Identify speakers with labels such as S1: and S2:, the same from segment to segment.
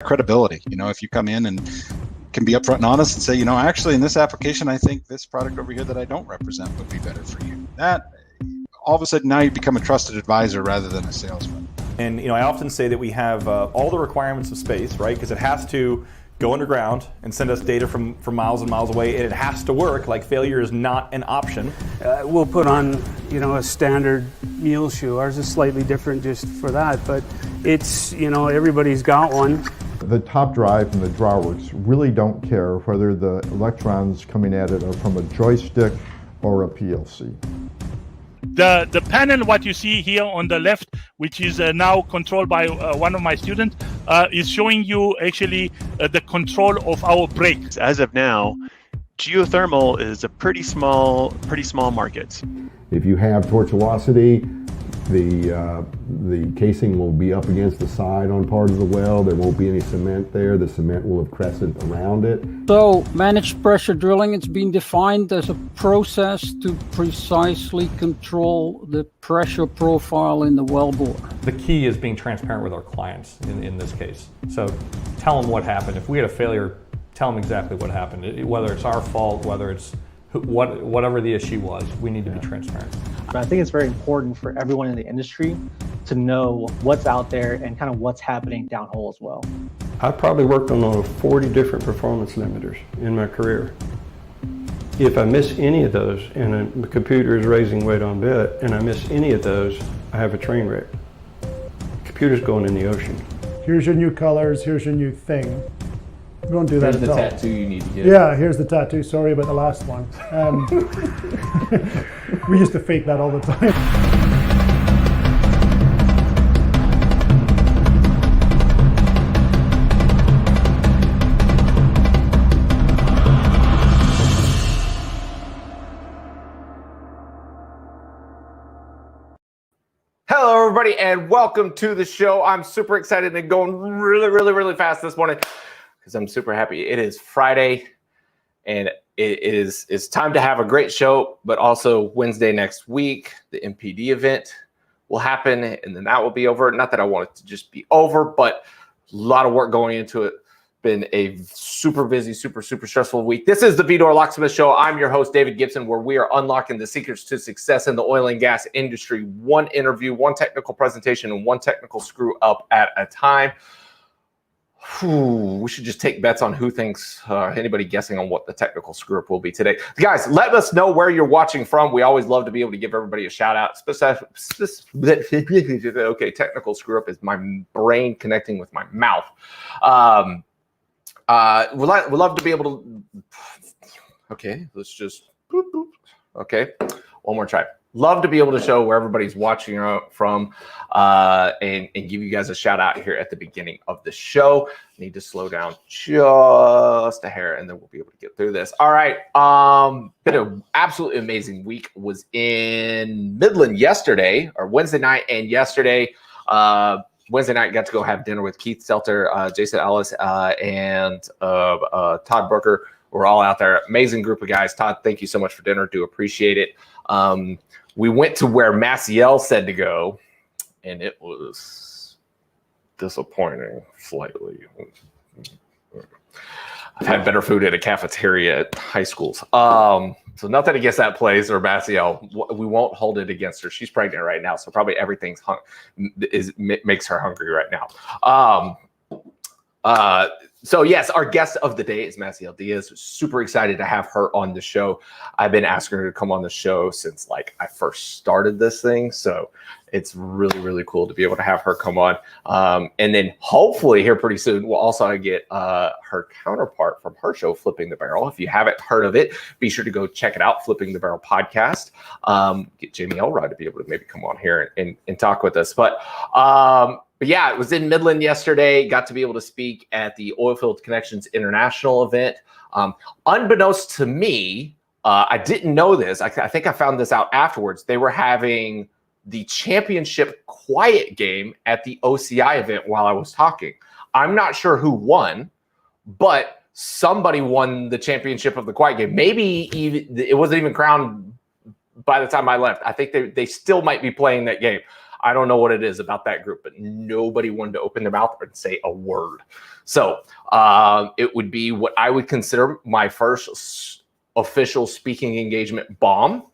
S1: credibility. If you come in and can be upfront and honest and say, actually in this application, I think this product over here that I don't represent would be better for you. That all of a sudden now you become a trusted advisor rather than a salesman.
S2: And I often say that we have all the requirements of space, right? Because it has to go underground and send us data from miles and miles away, and it has to work. Like, failure is not an option.
S3: We'll put on, a standard mule shoe. Ours is slightly different just for that, but it's, everybody's got one.
S4: The top drive and the drawworks really don't care whether the electrons coming at it are from a joystick or a PLC.
S5: The panel, what you see here on the left, which is now controlled by one of my students, is showing you actually the control of our brakes.
S6: As of now, geothermal is a pretty small market.
S7: If you have tortuosity, the casing will be up against the side on part of the well. There won't be any cement there. The cement will have crescent around it.
S8: So managed pressure drilling, it's been defined as a process to precisely control the pressure profile in the wellbore.
S2: The key is being transparent with our clients in this case. So tell them what happened. If we had a failure, tell them exactly what happened. Whether it's our fault, whether it's whatever the issue was, we need to be transparent.
S9: I think it's very important for everyone in the industry to know what's out there and kind of what's happening downhole as well.
S10: I've probably worked on over 40 different performance limiters in my career. If I miss any of those, and the computer is raising weight on bit, and I miss any of those, I have a train wreck. The computer's going in the ocean.
S11: Here's your new colors, here's your new thing. We won't do that
S12: at all. Here's the tattoo you need to get.
S11: Yeah, here's the tattoo. Sorry about the last one. We used to fake that all the time.
S12: Hello, everybody, and welcome to the show. I'm super excited and going really fast this morning because I'm super happy. It is Friday, and it's time to have a great show, but also Wednesday next week, the MPD event will happen, and then that will be over. Not that I want it to just be over, but a lot of work going into it. Been a super busy, super stressful week. This is the Vidor Locksmith Show. I'm your host, David Gibson, where we are unlocking the secrets to success in the oil and gas industry. One interview, one technical presentation, and one technical screw up at a time. We should just take bets on who thinks, anybody guessing on what the technical screw up will be today. Guys, let us know where you're watching from. We always love to be able to give everybody a shout out. Okay, technical screw up is my brain connecting with my mouth. We'd love to be able to. Okay, let's just. Okay, one more try. Love to be able to show where everybody's watching from, and give you guys a shout out here at the beginning of the show. Need to slow down just a hair, and then we'll be able to get through this. All right. Been an absolutely amazing week. Was in Midland yesterday, or Wednesday night, and yesterday. Wednesday night, got to go have dinner with Keith Stelter, Jason Ellis, and Todd Brooker. We're all out there. Amazing group of guys. Todd, thank you so much for dinner. Do appreciate it. We went to where Massiel said to go, and it was disappointing slightly. I've had better food at a cafeteria at high schools. So nothing against that place or Massiel. We won't hold it against her. She's pregnant right now, so probably everything's makes her hungry right now. So yes, our guest of the day is Massiel Diez. Super excited to have her on the show. I've been asking her to come on the show since I first started this thing. So it's really cool to be able to have her come on. And then hopefully here pretty soon, we'll also get her counterpart from her show, Flipping the Barrel. If you haven't heard of it, be sure to go check it out, Flipping the Barrel podcast. Get Jamie Elrod to be able to maybe come on here and talk with us. But yeah, it was in Midland yesterday. Got to be able to speak at the Oilfield Connections International event. Unbeknownst to me, I didn't know this. I think I found this out afterwards. They were having the championship quiet game at the OCI event while I was talking. I'm not sure who won, but somebody won the championship of the quiet game. Maybe even it wasn't even crowned by the time I left. I think they still might be playing that game. I don't know what it is about that group, but nobody wanted to open their mouth and say a word. So it would be what I would consider my first official speaking engagement bomb.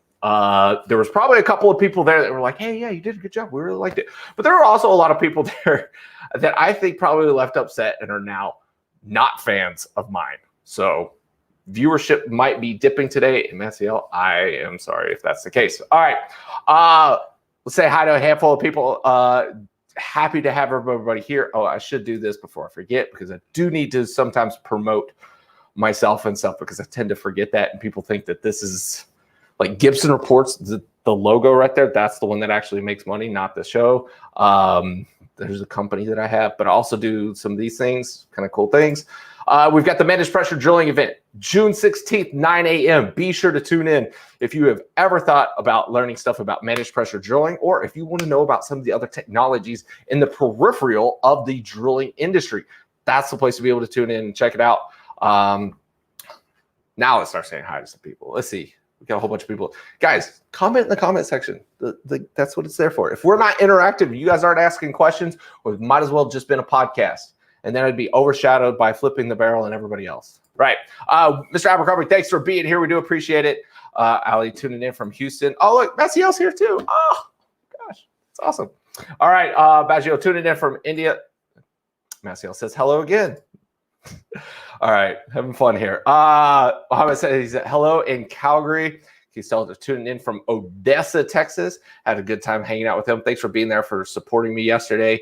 S12: There was probably a couple of people there that were like, hey, yeah, you did a good job. We really liked it. But there were also a lot of people there that I think probably left upset and are now not fans of mine. So viewership might be dipping today. And Massiel, I am sorry if that's the case. All right. Let's say hi to a handful of people. Happy to have everybody here. Oh, I should do this before I forget, because I do need to sometimes promote myself and stuff, because I tend to forget that. And people think that this is like Gibson Reports, the logo right there. That's the one that actually makes money, not the show. There's a company that I have, but I also do some of these things, kind of cool things. We've got the Managed Pressure Drilling event, June 16th, 9 a.m. Be sure to tune in if you have ever thought about learning stuff about managed pressure drilling, or if you want to know about some of the other technologies in the peripheral of the drilling industry. That's the place to be able to tune in and check it out. Now let's start saying hi to some people. Let's see. We got a whole bunch of people. Guys, comment in the comment section. That's what it's there for. If we're not interactive, you guys aren't asking questions, well, it might as well have just been a podcast. And then it'd be overshadowed by Flipping the Barrel and everybody else. Right. Mr. Abercrombie, thanks for being here. We do appreciate it. Ali tuning in from Houston. Oh, look, Massiel's here too. Oh, gosh. It's awesome. All right. Baggio tuning in from India. Massiel says hello again. All right. Having fun here. Mohammed said he's hello in Calgary. He's tuning in from Odessa, Texas. Had a good time hanging out with him. Thanks for being there, for supporting me yesterday.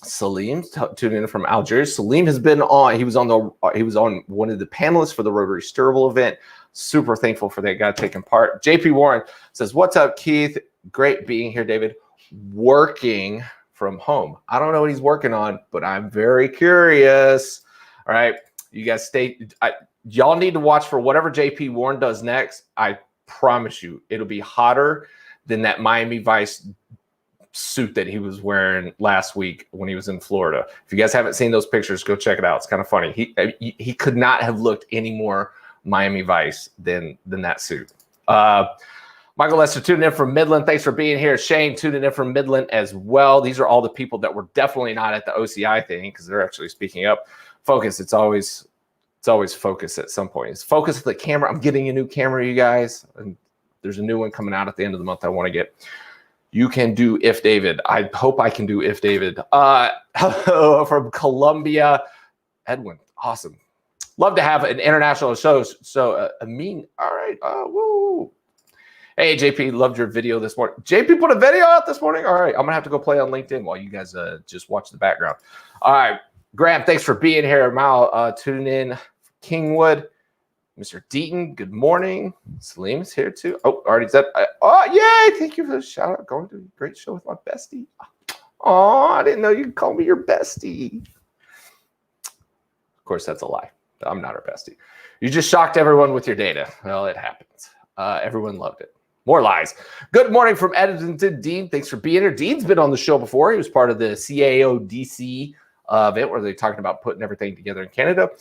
S12: Salim tuning in from Algeria. Salim has been on. He was on one of the panelists for the Rotary Sturable event. Super thankful for that guy taking part. JP Warren says, "What's up, Keith? Great being here, David. Working from home. I don't know what he's working on, but I'm very curious." All right, you guys y'all need to watch for whatever JP Warren does next. I promise you, it'll be hotter than that Miami Vice suit that he was wearing last week when he was in Florida. If you guys haven't seen those pictures, go check it out. It's kind of funny. He could not have looked any more Miami Vice than that suit. Michael Lester tuning in from Midland. Thanks for being here. Shane tuning in from Midland as well. These are all the people that were definitely not at the OCI thing, because they're actually speaking up. Focus. It's always focus at some point. It's focus the camera. I'm getting a new camera, you guys. And there's a new one coming out at the end of the month I want to get. You can do If David. I hope I can do If David. Hello from Colombia. Edwin, awesome. Love to have an international show. So, Amin, all right. Woo. Hey, JP, loved your video this morning. JP put a video out this morning? All right, I'm going to have to go play on LinkedIn while you guys just watch the background. All right, Graham, thanks for being here. Mal, tuning in. Kingwood. Mr. Deaton, good morning. Salim's here too. Oh, already said. Oh, yay! Thank you for the shout out. Going to a great show with my bestie. Oh, I didn't know you could call me your bestie. Of course, that's a lie. I'm not her bestie. You just shocked everyone with your data. Well, it happens. Everyone loved it. More lies. Good morning from Edmonton, Dean. Thanks for being here. Dean's been on the show before. He was part of the CAO DC event where they're talking about putting everything together in Canada.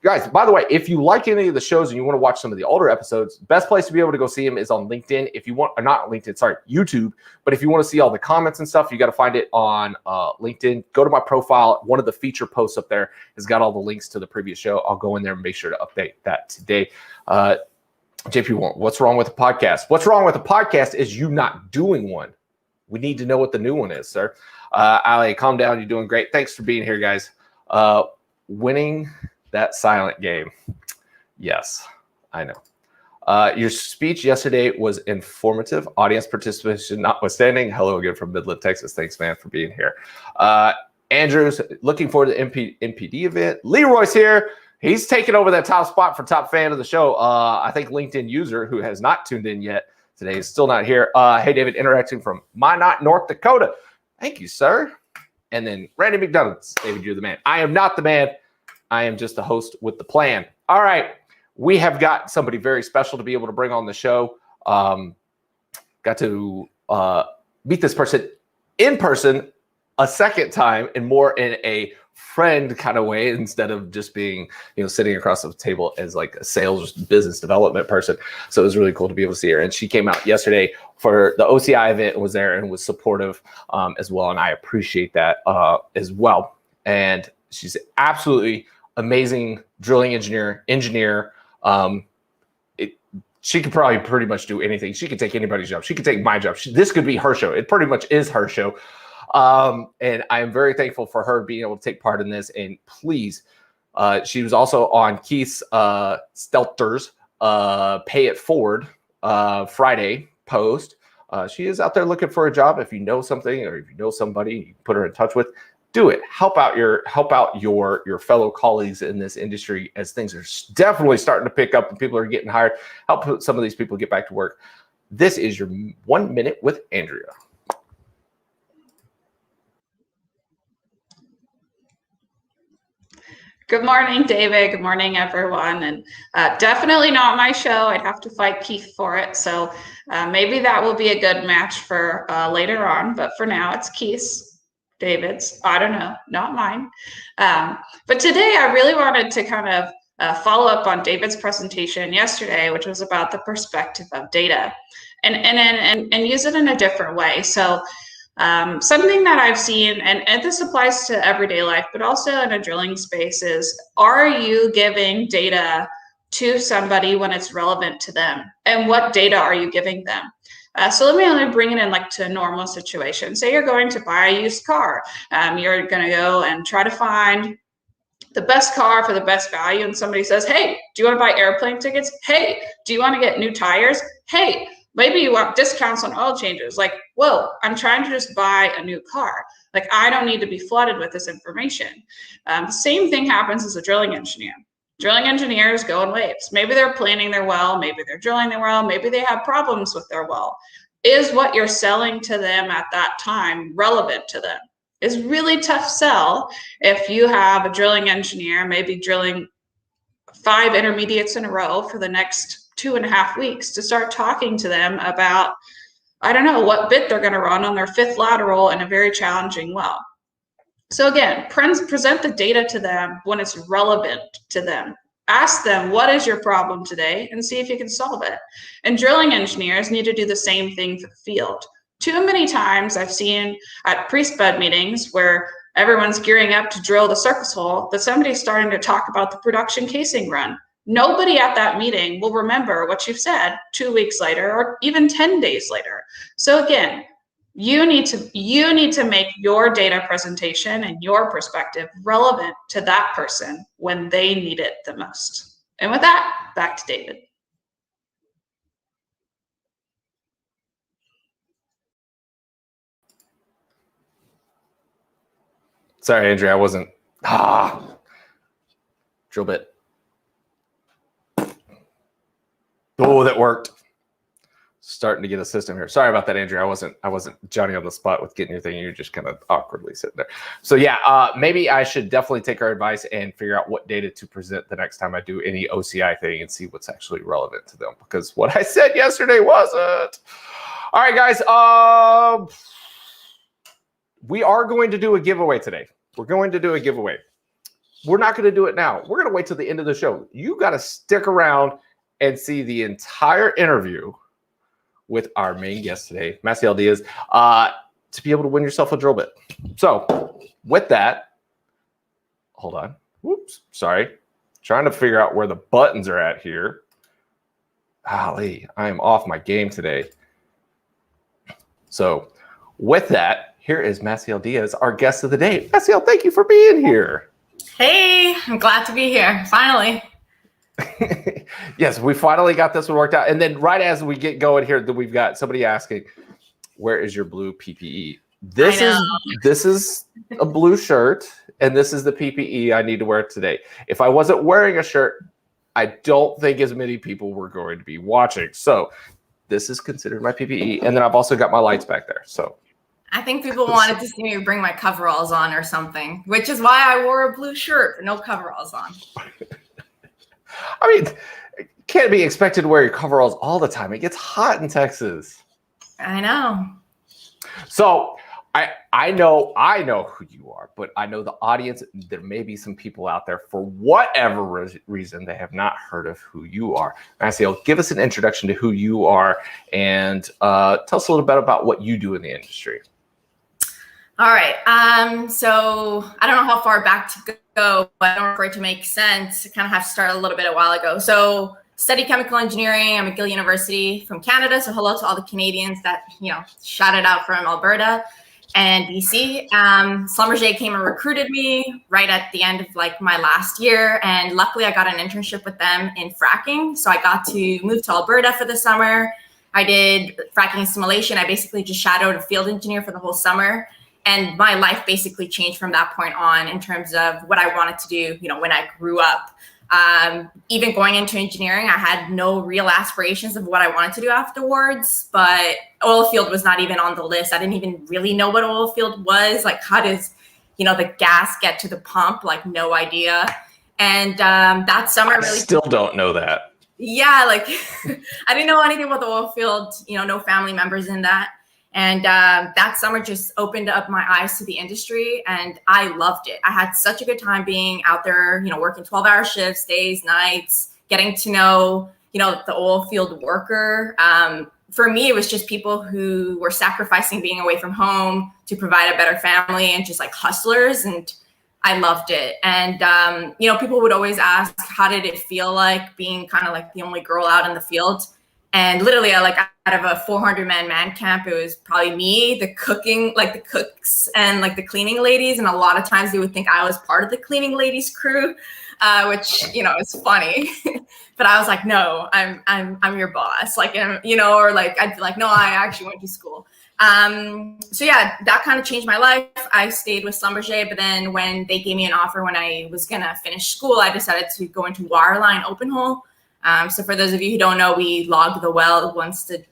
S12: Guys, by the way, if you like any of the shows and you want to watch some of the older episodes, best place to be able to go see them is on LinkedIn. If you want, or not LinkedIn, sorry, YouTube. But if you want to see all the comments and stuff, you got to find it on LinkedIn. Go to my profile. One of the feature posts up there has got all the links to the previous show. I'll go in there and make sure to update that today. JP, what's wrong with the podcast? What's wrong with the podcast is you not doing one. We need to know what the new one is, sir. Ali, calm down. You're doing great. Thanks for being here, guys. Winning that silent game. Yes, I know. Your speech yesterday was informative. Audience participation notwithstanding. Hello again from Midland, Texas. Thanks, man, for being here. Andrews, looking forward to the MPD event. Leroy's here. He's taking over that top spot for top fan of the show. I think LinkedIn user who has not tuned in yet today is still not here. Hey, David, interacting from Minot, North Dakota. Thank you, sir. And then Randy McDonald. David, you're the man. I am not the man. I am just the host with the plan. All right. We have got somebody very special to be able to bring on the show. Got to meet this person in person a second time and more in a friend kind of way instead of just being, sitting across the table as like a sales business development person. So it was really cool to be able to see her. And she came out yesterday for the OCI event and was there and was supportive as well. And I appreciate that as well. And she's absolutely amazing drilling engineer. She could probably pretty much do anything. She could take anybody's job. She could take my job. This could be her show. It pretty much is her show. And I am very thankful for her being able to take part in this. And please, she was also on Keith Stelter's Pay It Forward Friday post. She is out there looking for a job. If you know something or if you know somebody you put her in touch with, do it. Help out your fellow colleagues in this industry as things are definitely starting to pick up and people are getting hired. Help some of these people get back to work. This is your 1 minute with Andrea.
S13: Good morning, David. Good morning, everyone. And definitely not my show. I'd have to fight Keith for it. So maybe that will be a good match for later on. But for now, it's Keith's. David's, I don't know, not mine. But today I really wanted to kind of follow up on David's presentation yesterday, which was about the perspective of data and use it in a different way. So something that I've seen, and this applies to everyday life, but also in a drilling space is, are you giving data to somebody when it's relevant to them? And what data are you giving them? So let me only bring it in like to a normal situation. Say you're going to buy a used car. You're going to go and try to find the best car for the best value. And somebody says, hey, do you want to buy airplane tickets? Hey, do you want to get new tires? Hey, maybe you want discounts on oil changes. Like, whoa, I'm trying to just buy a new car. Like, I don't need to be flooded with this information. The same thing happens as a drilling engineer. Drilling engineers go in waves. Maybe they're planning their well, maybe they're drilling their well, maybe they have problems with their well. Is what you're selling to them at that time relevant to them? It's really tough sell if you have a drilling engineer maybe drilling 5 intermediates in a row for the next 2.5 weeks to start talking to them about, I don't know, what bit they're going to run on their 5th lateral in a very challenging well. So again, present the data to them when it's relevant to them. Ask them, what is your problem today? And see if you can solve it. And drilling engineers need to do the same thing for the field. Too many times I've seen at pre-spud meetings where everyone's gearing up to drill the surface hole, that somebody's starting to talk about the production casing run. Nobody at that meeting will remember what you've said 2 weeks later or even 10 days later. So again, you need to make your data presentation and your perspective relevant to that person when they need it the most. And with that, back to David.
S12: Sorry, Andrea, I wasn't. Drill bit. Oh, that worked. Starting to get a system here. Sorry about that, Andrea. I wasn't Johnny on the spot with getting your thing. You're just kind of awkwardly sitting there. So yeah, maybe I should definitely take our advice and figure out what data to present the next time I do any OCI thing and see what's actually relevant to them, because what I said yesterday wasn't. All right, guys. We are going to do a giveaway today. We're going to do a giveaway. We're not going to do it now. We're going to wait till the end of the show. You got to stick around and see the entire interview with our main guest today, Massiel Diez, to be able to win yourself a drill bit. So with that, hold on. Whoops, sorry. Trying to figure out where the buttons are at here. Golly, I am off my game today. So with that, here is Massiel Diez, our guest of the day. Massiel, thank you for being here.
S14: Hey, I'm glad to be here, finally.
S12: Yes, we finally got this one worked out. And then right as we get going here, we've got somebody asking, where is your blue PPE? This is a blue shirt, and this is the PPE I need to wear today. If I wasn't wearing a shirt, I don't think as many people were going to be watching. So this is considered my PPE. And then I've also got my lights back there. So
S14: I think people wanted to see me bring my coveralls on or something, which is why I wore a blue shirt, no coveralls on.
S12: I mean, can't be expected to wear your coveralls all the time. It gets hot in Texas.
S14: I know.
S12: So I know who you are, but I know the audience, there may be some people out there for whatever reason they have not heard of who you are. Massiel, give us an introduction to who you are and tell us a little bit about what you do in the industry.
S14: All right. So I don't know how far back to go, but in order for it to make sense, I kind of have to start a little bit a while ago. So study chemical engineering. I'm at McGill University from Canada. So hello to all the Canadians that, shouted out from Alberta and BC. Schlumberger came and recruited me right at the end of my last year. And luckily I got an internship with them in fracking. So I got to move to Alberta for the summer. I did fracking simulation. I basically just shadowed a field engineer for the whole summer. And my life basically changed from that point on in terms of what I wanted to do, when I grew up. Even going into engineering, I had no real aspirations of what I wanted to do afterwards, but oil field was not even on the list. I didn't even really know what oil field was. How does, the gas get to the pump? No idea. And that summer, really
S12: still don't know that.
S14: Yeah, I didn't know anything about the oil field, no family members in that. And that summer just opened up my eyes to the industry, and I loved it. I had such a good time being out there, working 12-hour shifts, days, nights, getting to know, the oil field worker. For me, it was just people who were sacrificing being away from home to provide a better family and just hustlers. And I loved it. And, people would always ask, how did it feel like being kind of the only girl out in the field? And literally, out of a 400-man man camp, it was probably me, the cooking, the cooks and the cleaning ladies. And a lot of times they would think I was part of the cleaning ladies crew, which, is funny. But I was like, no, I'm your boss. Or I'd be like, no, I actually went to school. So yeah, that kind of changed my life. I stayed with Schlumberger, but then when they gave me an offer when I was going to finish school, I decided to go into wireline open hole. So for those of you who don't know, we log the well once the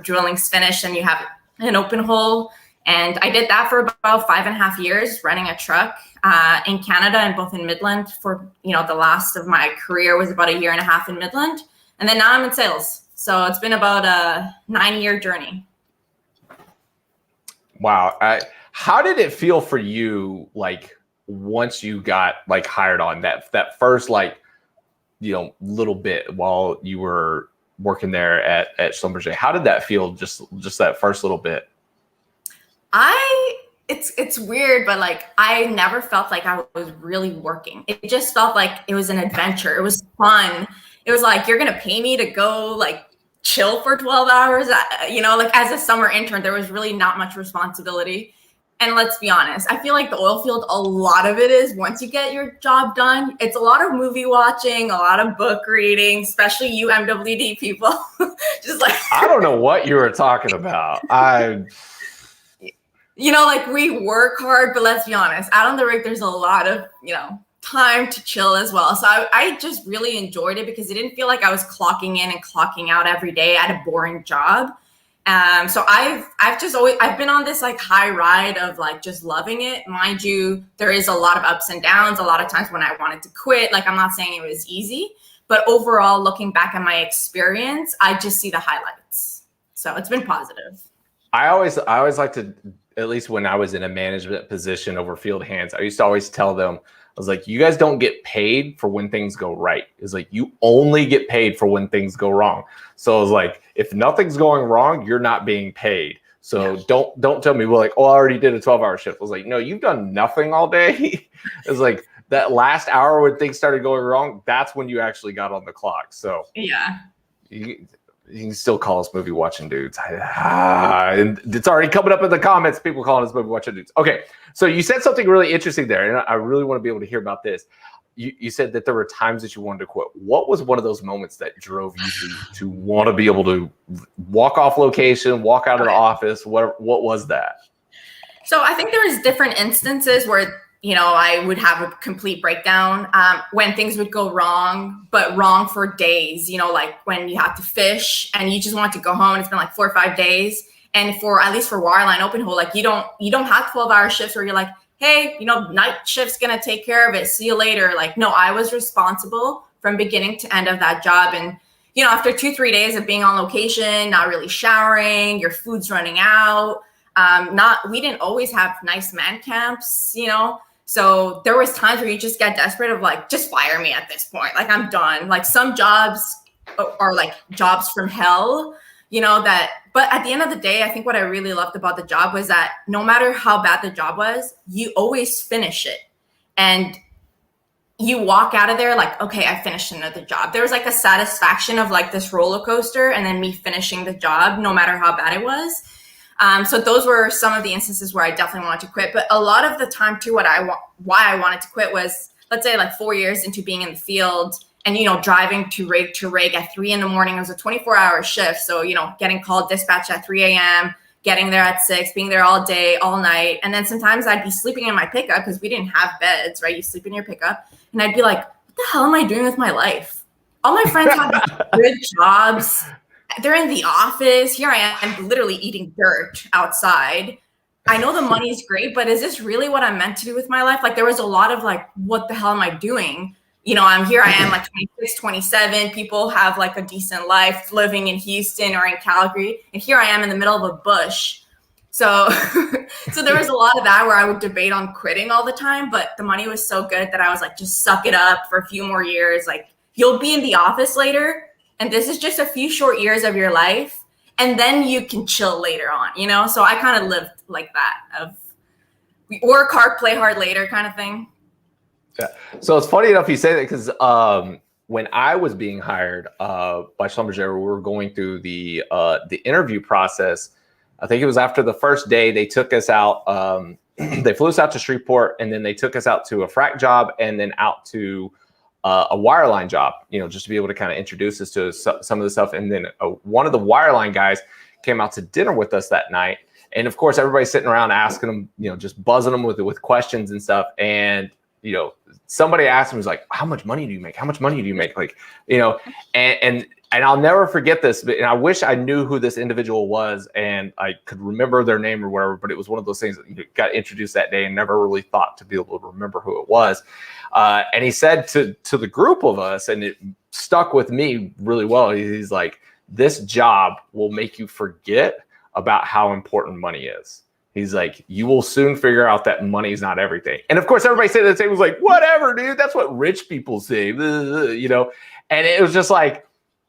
S14: drilling's finished and you have an open hole. And I did that for about 5.5 years, running a truck in Canada and both in Midland for, the last of my career was about 1.5 years in Midland. And then now I'm in sales. So it's been about a 9-year journey.
S12: Wow. How did it feel for you, once you got hired on that first, little bit while you were working there at Schlumberger? How did that feel? Just that first little bit.
S14: It's weird, but I never felt like I was really working. It just felt like it was an adventure. It was fun. It was you're going to pay me to go chill for 12 hours. As a summer intern, there was really not much responsibility. And let's be honest, I feel like the oil field, a lot of it is once you get your job done, it's a lot of movie watching, a lot of book reading, especially you MWD people. Just
S12: I don't know what you were talking about.
S14: We work hard, but let's be honest, out on the rig, there's a lot of, time to chill as well. So I just really enjoyed it because it didn't feel like I was clocking in and clocking out every day at a boring job. So I've been on this high ride of just loving it. Mind you, there is a lot of ups and downs. A lot of times when I wanted to quit, I'm not saying it was easy, but overall looking back at my experience, I just see the highlights. So it's been positive.
S12: I always like to, at least when I was in a management position over field hands, I used to always tell them, I was like, you guys don't get paid for when things go right. It's you only get paid for when things go wrong. So I was if nothing's going wrong, you're not being paid. So don't tell me, I already did a 12-hour shift. I was no, you've done nothing all day. It's that last hour when things started going wrong, that's when you actually got on the clock. So
S14: yeah,
S12: you can still call us movie watching dudes. And it's already coming up in the comments, people calling us movie watching dudes. Okay, so you said something really interesting there, and I really want to be able to hear about this. You said that there were times that you wanted to quit. What was one of those moments that drove you to want to be able to walk off location, walk out of the office? What was that?
S14: So I think there was different instances where I would have a complete breakdown when things would go wrong, but wrong for days, when you have to fish and you just want to go home and it's been 4 or 5 days. And at least for wireline open hole, you don't have 12-hour shifts where you're hey, night shift's going to take care of it. See you later. No, I was responsible from beginning to end of that job. And, after 2-3 days of being on location, not really showering, your food's running out, We didn't always have nice man camps, you know. So there was times where you just get desperate of like, just fire me at this point. Like, I'm done. Like, some jobs are like jobs from hell, you know, but at the end of the day, I think what I really loved about the job was that no matter how bad the job was, you always finish it. And you walk out of there like, okay, I finished another job. There was like a satisfaction of like this roller coaster and then me finishing the job, no matter how bad it was. So those were some of the instances where I definitely wanted to quit. But a lot of the time too, why I wanted to quit was, let's say like 4 years into being in the field and, you know, driving to rig at 3 a.m. It was a 24-hour shift. So, you know, getting called dispatch at 3 a.m., getting there at 6, being there all day, all night. And then sometimes I'd be sleeping in my pickup because we didn't have beds, right? You sleep in your pickup. And I'd be like, what the hell am I doing with my life? All my friends have good jobs. They're in the office. Here I am literally eating dirt outside. I know the money's great, but is this really what I'm meant to do with my life? Like, there was a lot of like, what the hell am I doing? You know, I am like 26, 27. People have like a decent life living in Houston or in Calgary. And here I am in the middle of a bush. So, so there was a lot of that where I would debate on quitting all the time, but the money was so good that I was like, just suck it up for a few more years. Like, you'll be in the office later, and this is just a few short years of your life, and then you can chill later on, you know? So I kind of lived like that, of work hard, play hard later kind of thing.
S12: Yeah. So it's funny enough you say that, because when I was being hired by Schlumberger, we were going through the interview process. I think it was after the first day, they took us out. They flew us out to Shreveport, and then they took us out to a frac job, and then out to a wireline job, you know, just to be able to kind of introduce us to some of the stuff. And then one of the wireline guys came out to dinner with us that night. And of course, everybody's sitting around asking them, you know, just buzzing them with questions and stuff. And, you know, somebody asked him, was like, how much money do you make? How much money do you make? Like, you know, and I'll never forget this, and I wish I knew who this individual was and I could remember their name or whatever, but it was one of those things that you got introduced that day and never really thought to be able to remember who it was. And he said to the group of us, and it stuck with me really well, he's like, this job will make you forget about how important money is. He's like, you will soon figure out that money is not everything. And of course, everybody said the same, was like, whatever, dude, that's what rich people say, you know? And it was just like,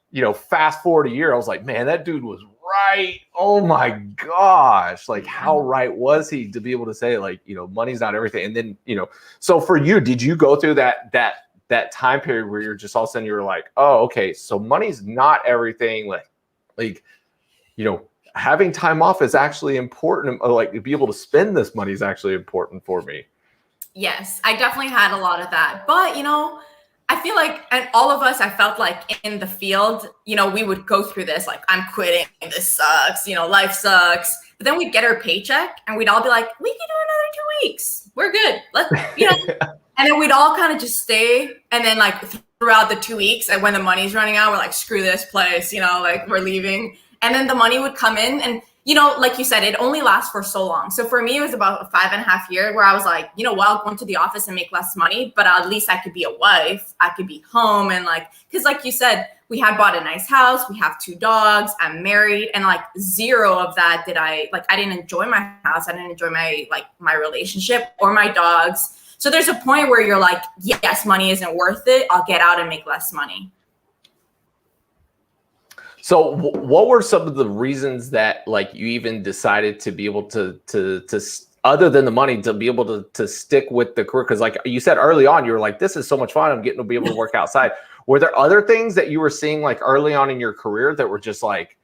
S12: you know, fast forward a year, I was like, man, that dude was right. Oh my gosh. Like, how right was he to be able to say, like, you know, money's not everything. And then, you know, so for you, did you go through that time period where you're just all of a sudden you're like, oh, okay, so money's not everything. Like, you know, having time off is actually important. Like, to be able to spend this money is actually important for me.
S14: Yes, I definitely had a lot of that. But, you know, I feel like, and all of us, I felt like in the field, you know, we would go through this, like, I'm quitting, this sucks, you know, life sucks. But then we'd get our paycheck and we'd all be like, we can do another 2 weeks. We're good. Let's, you know, and then we'd all kind of just stay. And then like throughout the 2 weeks, and when the money's running out, we're like, screw this place, you know, like, we're leaving. And then the money would come in, and, you know, like you said, it only lasts for so long. So for me, it was about a 5.5 years where I was like, you know, well, I'll go into the office and make less money, but at least I could be a wife. I could be home. And like, because like you said, we had bought a nice house. We have 2 dogs. I'm married. And like, zero of that did I didn't enjoy my house. I didn't enjoy my relationship or my dogs. So there's a point where you're like, yes, money isn't worth it. I'll get out and make less money.
S12: So what were some of the reasons that, like, you even decided to be able to other than the money, to be able to stick with the career? Because like you said early on, you were like, this is so much fun. I'm getting to be able to work outside. Were there other things that you were seeing like early on in your career that were just like,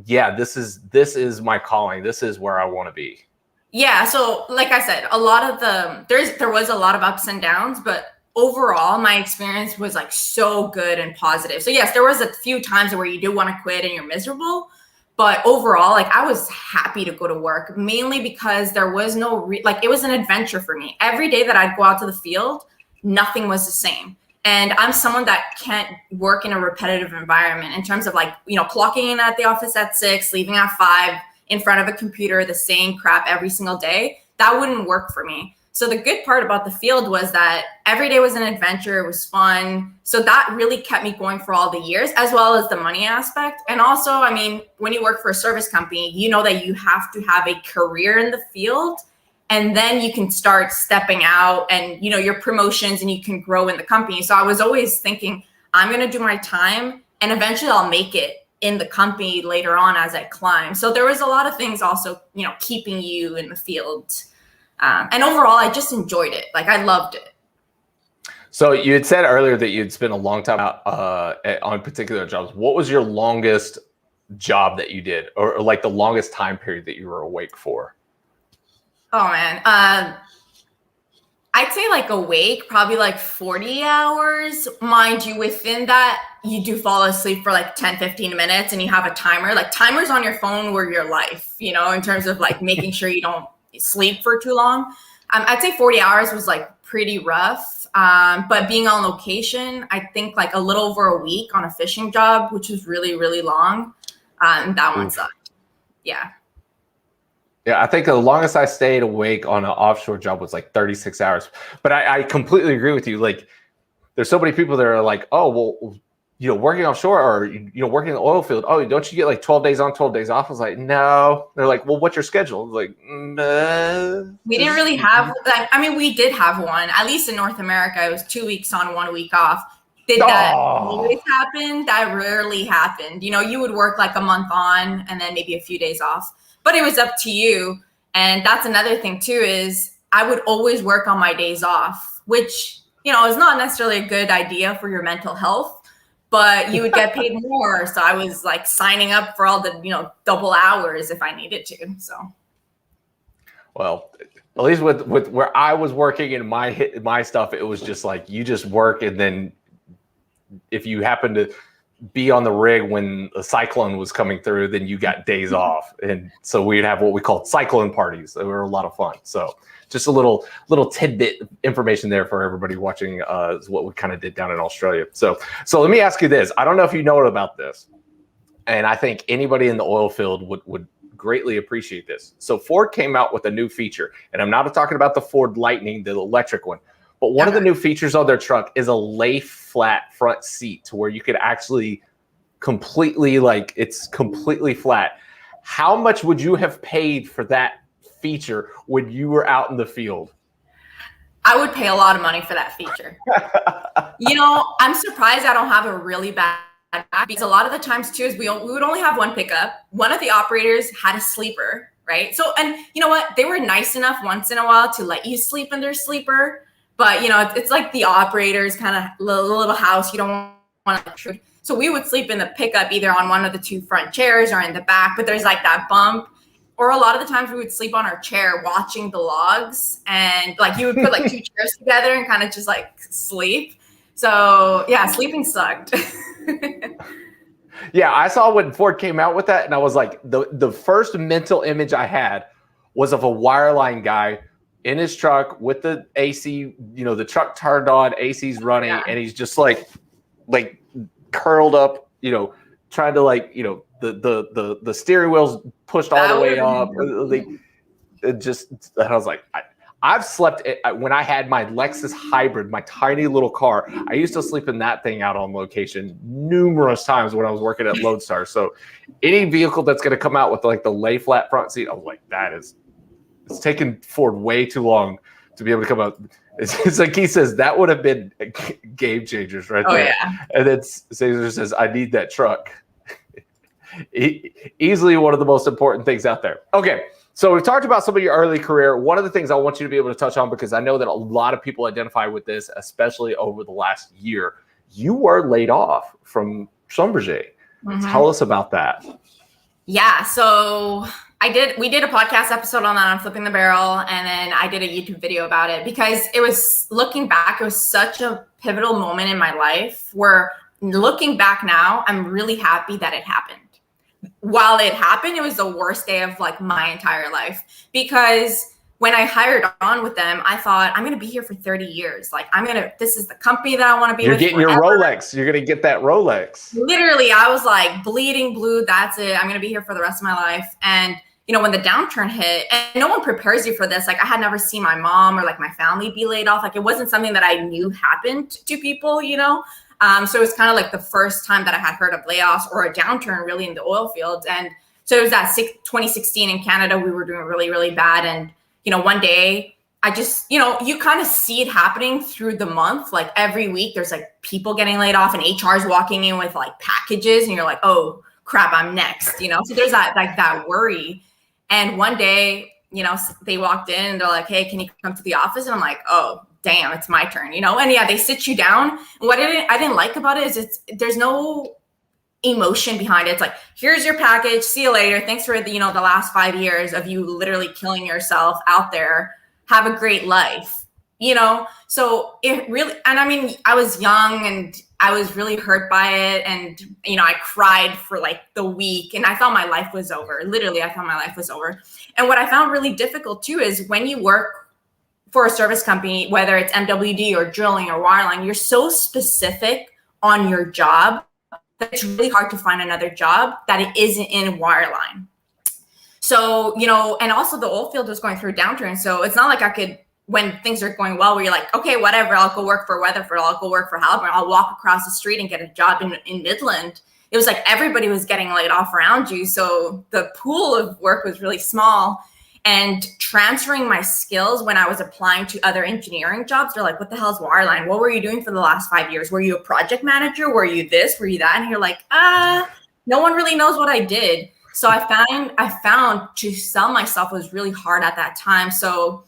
S12: yeah, this is my calling. This is where I want to be.
S14: Yeah. So like I said, a lot of there was a lot of ups and downs, but overall, my experience was like so good and positive. So yes, there was a few times where you do want to quit and you're miserable, but overall, like, I was happy to go to work, mainly because there was no, it was an adventure for me. Every day that I'd go out to the field, nothing was the same. And I'm someone that can't work in a repetitive environment in terms of like, you know, clocking in at the office at 6, leaving at 5, in front of a computer, the same crap every single day. That wouldn't work for me. So the good part about the field was that every day was an adventure. It was fun. So that really kept me going for all the years, as well as the money aspect. And also, I mean, when you work for a service company, you know that you have to have a career in the field, and then you can start stepping out and, you know, your promotions, and you can grow in the company. So I was always thinking, I'm going to do my time and eventually I'll make it in the company later on as I climb. So there was a lot of things also, you know, keeping you in the field. And overall, I just enjoyed it. Like, I loved it.
S12: So you had said earlier that you'd spent a long time out on particular jobs. What was your longest job that you did, or like the longest time period that you were awake for?
S14: Oh, man. I'd say like awake, probably like 40 hours. Mind you, within that, you do fall asleep for like 10, 15 minutes, and you have a timer. Like, timers on your phone were your life, you know, in terms of like making sure you don't sleep for too long. I'd say 40 hours was like pretty rough. But being on location, I think like a little over a week on a fishing job, which was really, really long. That one sucked. Yeah.
S12: Yeah, I think the longest I stayed awake on an offshore job was like 36 hours. But I completely agree with you. Like, there's so many people that are like, oh, well, you know, working offshore or, you know, working in the oil field, oh, don't you get like 12 days on, 12 days off? I was like, no. They're like, well, what's your schedule? I was like,
S14: we didn't really have that. I mean, we did have one, at least in North America. It was 2 weeks on, 1 week off. Did that always happen? That rarely happened. You know, you would work like a month on and then maybe a few days off, but it was up to you. And that's another thing too, is I would always work on my days off, which, you know, is not necessarily a good idea for your mental health, but you would get paid more. So I was like signing up for all the, you know, double hours if I needed to. So,
S12: well, at least with where I was working in my stuff, it was just like you just work, and then if you happen to be on the rig when a cyclone was coming through, then you got days off. And so we'd have what we called cyclone parties. They were a lot of fun. So just a little tidbit information there for everybody watching is what we kind of did down in Australia. So let me ask you this. I don't know if you know about this, and I think anybody in the oil field would greatly appreciate this. So Ford came out with a new feature, and I'm not talking about the Ford Lightning, the electric one, but one of the new features on their truck is a lay flat front seat to where you could actually completely, like, it's completely flat. How much would you have paid for that feature when you were out in the field?
S14: I would pay a lot of money for that feature. You know, I'm surprised I don't have a really bad back, because a lot of the times too is we would only have one pickup. One of the operators had a sleeper, right? So, and you know what? They were nice enough once in a while to let you sleep in their sleeper. But, you know, it's like the operator's kind of little house. You don't want to intrude. So we would sleep in the pickup either on one of the two front chairs or in the back. But there's like that bump. Or a lot of the times we would sleep on our chair watching the logs. And like you would put like two chairs together and kind of just like sleep. So, yeah, sleeping sucked.
S12: Yeah, I saw when Ford came out with that. And I was like, the first mental image I had was of a wireline guy in his truck with the AC, you know, the truck turned on, AC's running, and he's just like curled up, you know, trying to, like, you know, the steering wheel's pushed all the way up. And I was like, I've slept when I had my Lexus hybrid, my tiny little car. I used to sleep in that thing out on location numerous times when I was working at Lodestar. So any vehicle that's going to come out with like the lay flat front seat, I was like, it's taken Ford way too long to be able to come out. It's like he says, that would have been game changers right there. Yeah. And then Cesar says, I need that truck. Easily one of the most important things out there. Okay, so we've talked about some of your early career. One of the things I want you to be able to touch on, because I know that a lot of people identify with this, especially over the last year. You were laid off from Schlumberger. Mm-hmm. Tell us about that.
S14: Yeah, so we did a podcast episode on that on Flipping the Barrel, and then I did a YouTube video about it because it was, looking back, it was such a pivotal moment in my life where, looking back now, I'm really happy that it happened. While it happened, it was the worst day of like my entire life, because when I hired on with them, I thought, I'm going to be here for 30 years. Like, this is the company that I want to be with.
S12: You're getting your Rolex. You're going to get that Rolex.
S14: Literally, I was like bleeding blue. That's it. I'm going to be here for the rest of my life. And when the downturn hit, and no one prepares you for this. Like I had never seen my mom or like my family be laid off. Like it wasn't something that I knew happened to people, So it was kind of like the first time that I had heard of layoffs or a downturn really in the oil fields. And so it was that 2016 in Canada, we were doing really, really bad. And, one day I just, you kind of see it happening through the month. Like every week there's like people getting laid off and HR's walking in with like packages and you're like, oh crap, I'm next, So there's that worry. And one day, they walked in and they're like, hey, can you come to the office? And I'm like, oh, damn, it's my turn, And yeah, they sit you down. And what I didn't like about it is there's no emotion behind it. It's like, here's your package. See you later. Thanks for the last 5 years of you literally killing yourself out there. Have a great life, So it really, and I mean, I was young and I was really hurt by it. And, I cried for like the week and I thought my life was over. Literally, I thought my life was over. And what I found really difficult too is when you work for a service company, whether it's MWD or drilling or wireline, you're so specific on your job that it's really hard to find another job that it isn't in wireline. So, and also the oil field was going through a downturn. So it's not like I could, when things are going well, where you're like, okay, whatever, I'll go work for Weatherford, I'll go work for Halliburton, I'll walk across the street and get a job in Midland. It was like everybody was getting laid off around you. So the pool of work was really small. And transferring my skills when I was applying to other engineering jobs, they're like, what the hell is wireline? What were you doing for the last 5 years? Were you a project manager? Were you this? Were you that? And you're like, no one really knows what I did. So I found to sell myself was really hard at that time. So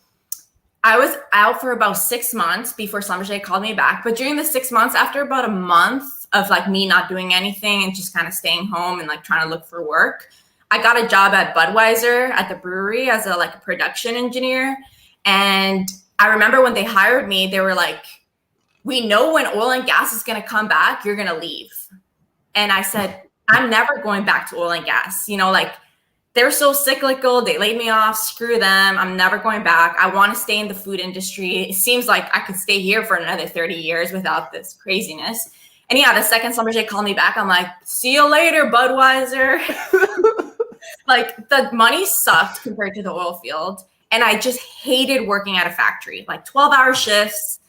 S14: I was out for about 6 months before Schlumberger called me back. But during the 6 months, after about a month of like me not doing anything and just kind of staying home and like trying to look for work, I got a job at Budweiser at the brewery as a production engineer. And I remember when they hired me, they were like, we know when oil and gas is going to come back, you're going to leave. And I said, I'm never going back to oil and gas. They're so cyclical. They laid me off. Screw them. I'm never going back. I want to stay in the food industry. It seems like I could stay here for another 30 years without this craziness. And yeah, the second Schlumberger called me back, I'm like, see you later, Budweiser. The money sucked compared to the oil field. And I just hated working at a factory, 12-hour shifts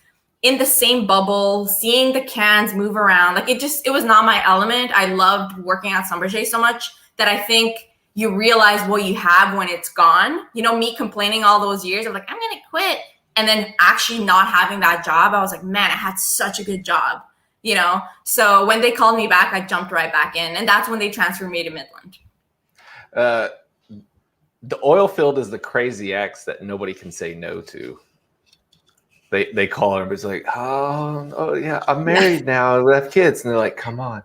S14: in the same bubble, seeing the cans move around. It was not my element. I loved working at Schlumberger so much that I think you realize what you have when it's gone. Me complaining all those years, I'm like, I'm going to quit. And then actually not having that job, I was like, man, I had such a good job, So when they called me back, I jumped right back in. And that's when they transferred me to Midland.
S12: The oil field is the crazy ex that nobody can say no to. They call her and it's like, oh yeah, I'm married now. We have kids. And they're like, come on.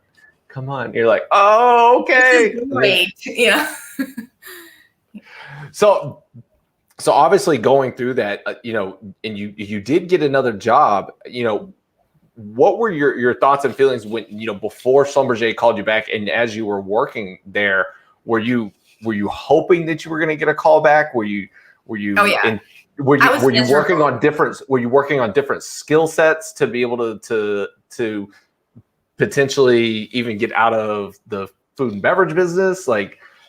S12: You're like, oh, okay.
S14: Great. Yeah.
S12: So obviously going through that, and you did get another job, what were your thoughts and feelings when, before Schlumberger called you back and as you were working there, were you hoping that you were going to get a call back? Were you
S14: Oh, yeah.
S12: Were you working on different skill sets to be able to potentially even get out of the food and beverage business?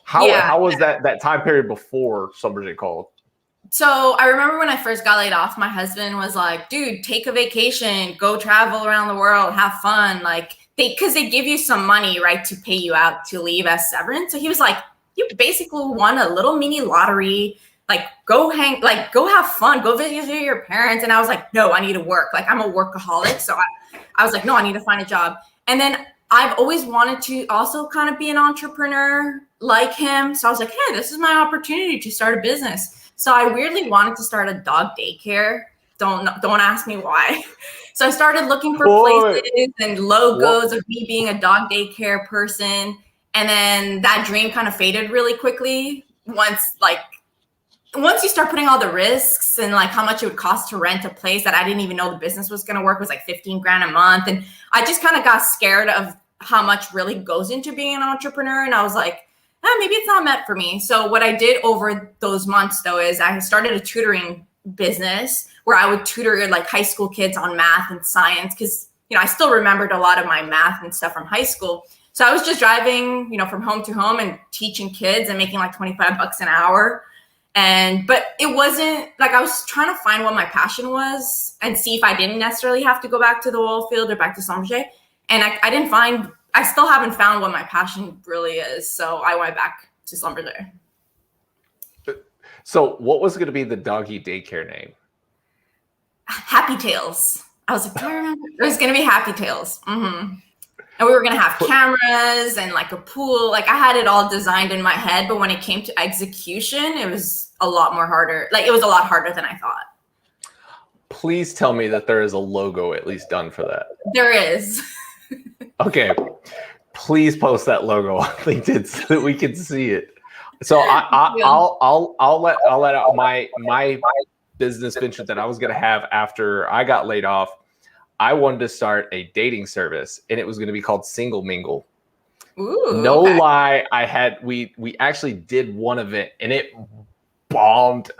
S12: How was that time period before Schlumberger called?
S14: So I remember when I first got laid off, my husband was like, dude, take a vacation, go travel around the world, have fun. Because they give you some money, right, to pay you out to leave as severance. So he was like, you basically won a little mini lottery. Go have fun, go visit your parents. And I was like, no, I need to work. I'm a workaholic. So I was like, no, I need to find a job. And then I've always wanted to also kind of be an entrepreneur like him. So I was like, hey, this is my opportunity to start a business. So I weirdly wanted to start a dog daycare. Don't ask me why. So I started looking for places and logos of me being a dog daycare person. And then that dream kind of faded really quickly once you start putting all the risks and how much it would cost to rent a place that I didn't even know the business was going to work was $15,000 a month. And I just kind of got scared of how much really goes into being an entrepreneur. And I was like, maybe it's not meant for me. So what I did over those months though, is I started a tutoring business where I would tutor high school kids on math and science. Cause I still remembered a lot of my math and stuff from high school. So I was just driving, you know, from home to home and teaching kids and making like $25 an hour. But it wasn't like, I was trying to find what my passion was and see if I didn't necessarily have to go back to the oil field or back to Schlumberger. And I still haven't found what my passion really is. So I went back to Schlumberger.
S12: So what was going to be the doggy daycare name?
S14: Happy Tails. I was like, I don't remember. It was going to be Happy Tails. And we were going to have cameras and like a pool. Like I had it all designed in my head, but when it came to execution, it was a lot more harder. Like it was a lot harder than I thought.
S12: Please tell me that there is a logo at least done for that.
S14: There is.
S12: Okay. Please post that logo on LinkedIn so that we can see it. So I'll let out my business venture that I was going to have after I got laid off. I wanted to start a dating service, and it was going to be called Single Mingle.
S14: Ooh,
S12: no lie, we actually did one event, and it bombed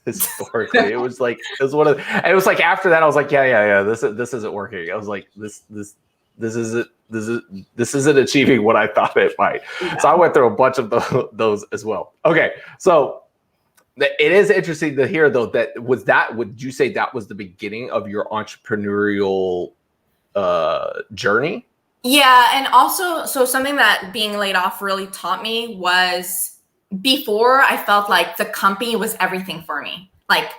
S12: historically. It was like after that I was like, yeah, this isn't working. I was like, this isn't achieving what I thought it might. Yeah. So I went through a bunch of those as well. Okay, so it is interesting to hear though would you say that was the beginning of your entrepreneurial journey?
S14: Yeah, and also so something that being laid off really taught me was before I felt like the company was everything for me. Like,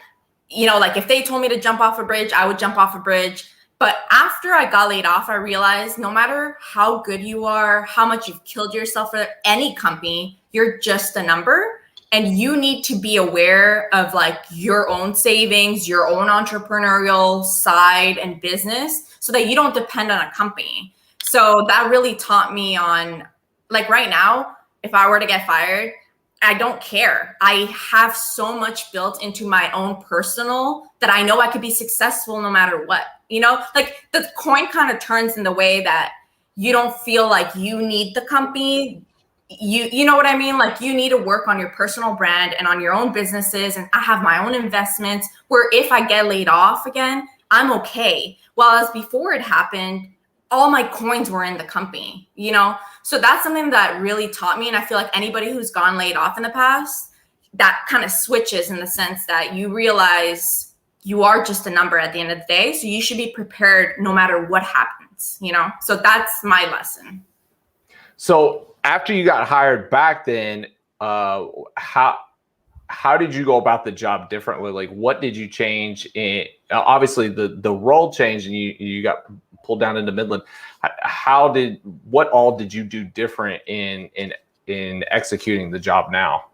S14: you know, like if they told me to jump off a bridge, I would jump off a bridge. But after I got laid off, I realized no matter how good you are, how much you've killed yourself for any company, you're just a number. And you need to be aware of like your own savings, your own entrepreneurial side and business so that you don't depend on a company. So that really taught me on, like right now, if I were to get fired, I don't care. I have so much built into my own personal that I know I could be successful no matter what. You know, like the coin kind of turns in the way that you don't feel like you need the company. You know what I mean? Like you need to work on your personal brand and on your own businesses. And I have my own investments where if I get laid off again, I'm okay. Whereas before it happened, all my coins were in the company, you know? So that's something that really taught me. And I feel like anybody who's gone laid off in the past, that kind of switches in the sense that you realize you are just a number at the end of the day. So you should be prepared no matter what happens, you know? So that's my lesson.
S12: So after you got hired back then, how did you go about the job differently? Like what did you change in, obviously the role changed and you got pulled down into Midland. What all did you do different in executing the job now?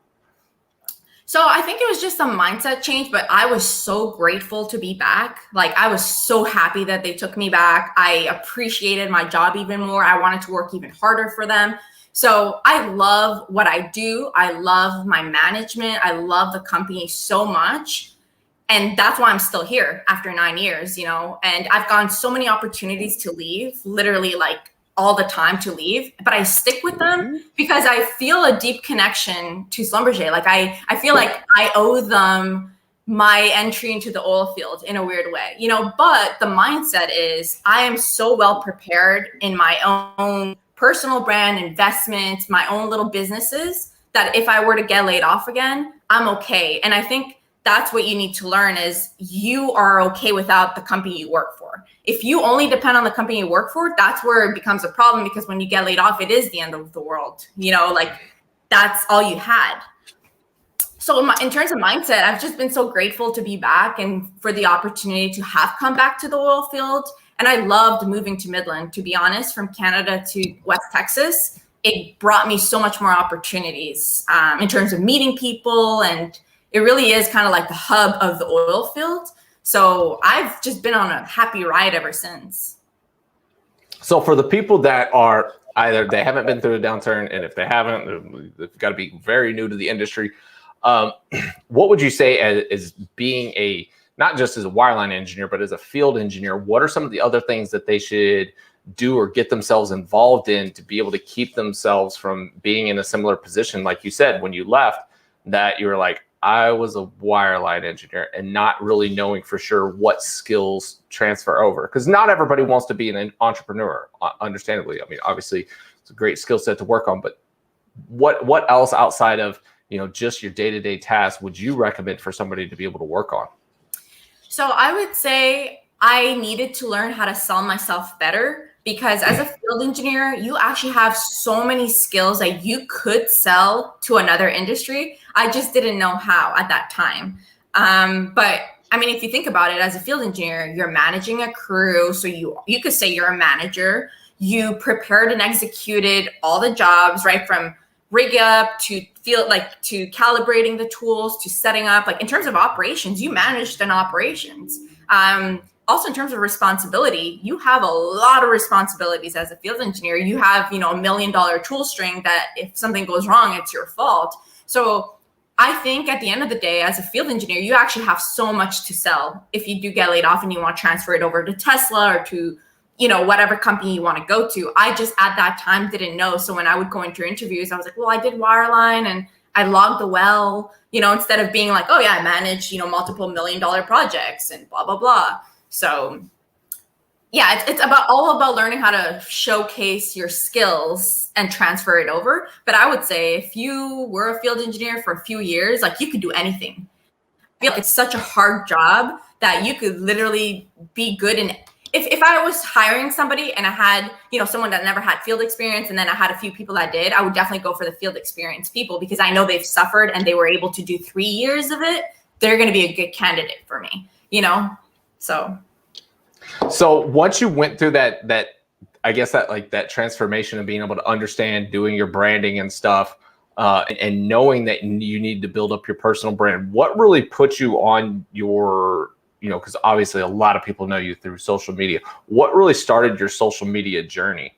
S14: So I think it was just a mindset change, but I was so grateful to be back. Like I was so happy that they took me back. I appreciated my job even more. I wanted to work even harder for them. So I love what I do. I love my management. I love the company so much. And that's why I'm still here after 9 years, you know, and I've gotten so many opportunities to leave, literally like all the time to leave, but I stick with them because I feel a deep connection to Schlumberger. Like I feel like I owe them my entry into the oil field in a weird way, you know, but the mindset is I am so well prepared in my own personal brand investments, my own little businesses that if I were to get laid off again, I'm okay. And I think that's what you need to learn is you are okay without the company you work for. If you only depend on the company you work for, that's where it becomes a problem because when you get laid off, it is the end of the world. You know, like that's all you had. So in terms of mindset, I've just been so grateful to be back and for the opportunity to have come back to the oil field. And I loved moving to Midland, to be honest, from Canada to West Texas. It brought me so much more opportunities in terms of meeting people, and it really is kind of like the hub of the oil field. So I've just been on a happy ride ever since.
S12: So for the people that are either they haven't been through a downturn, and if they haven't, they've got to be very new to the industry. What would you say as being not just as a wireline engineer, but as a field engineer, what are some of the other things that they should do or get themselves involved in to be able to keep themselves from being in a similar position? Like you said, when you left, that you were like, I was a wireline engineer and not really knowing for sure what skills transfer over. Because not everybody wants to be an entrepreneur, understandably. I mean, obviously, It's a great skill set to work on. But what else outside of, just your day-to-day tasks would you recommend for somebody to be able to work on?
S14: So I would say I needed to learn how to sell myself better, because as a field engineer, you actually have so many skills that you could sell to another industry. I just didn't know how at that time. But I mean, if you think about it, as a field engineer, you're managing a crew. So you could say you're a manager. You prepared and executed all the jobs, right? From rig up to to calibrating the tools to setting up, like in terms of operations, you managed an operations. Also in terms of responsibility, you have a lot of responsibilities as a field engineer. You have, $1 million tool string that if something goes wrong, it's your fault. So I think at the end of the day, as a field engineer, you actually have so much to sell. If you do get laid off and you want to transfer it over to Tesla or to whatever company you want to go to. I just at that time didn't know. So when I would go into interviews, I was like, well, I did wireline and I logged the well, instead of being like, oh yeah, I managed, multiple $1 million projects and blah, blah, blah. So yeah, it's all about learning how to showcase your skills and transfer it over. But I would say if you were a field engineer for a few years, like you could do anything. I feel like it's such a hard job that you could literally be good in. If I was hiring somebody and I had, someone that never had field experience and then I had a few people that did, I would definitely go for the field experience people because I know they've suffered and they were able to do 3 years of it. They're going to be a good candidate for me, So
S12: once you went through that I guess that transformation of being able to understand doing your branding and stuff, and knowing that you need to build up your personal brand, what really put you on your because obviously a lot of people know you through social media. What really started your social media journey?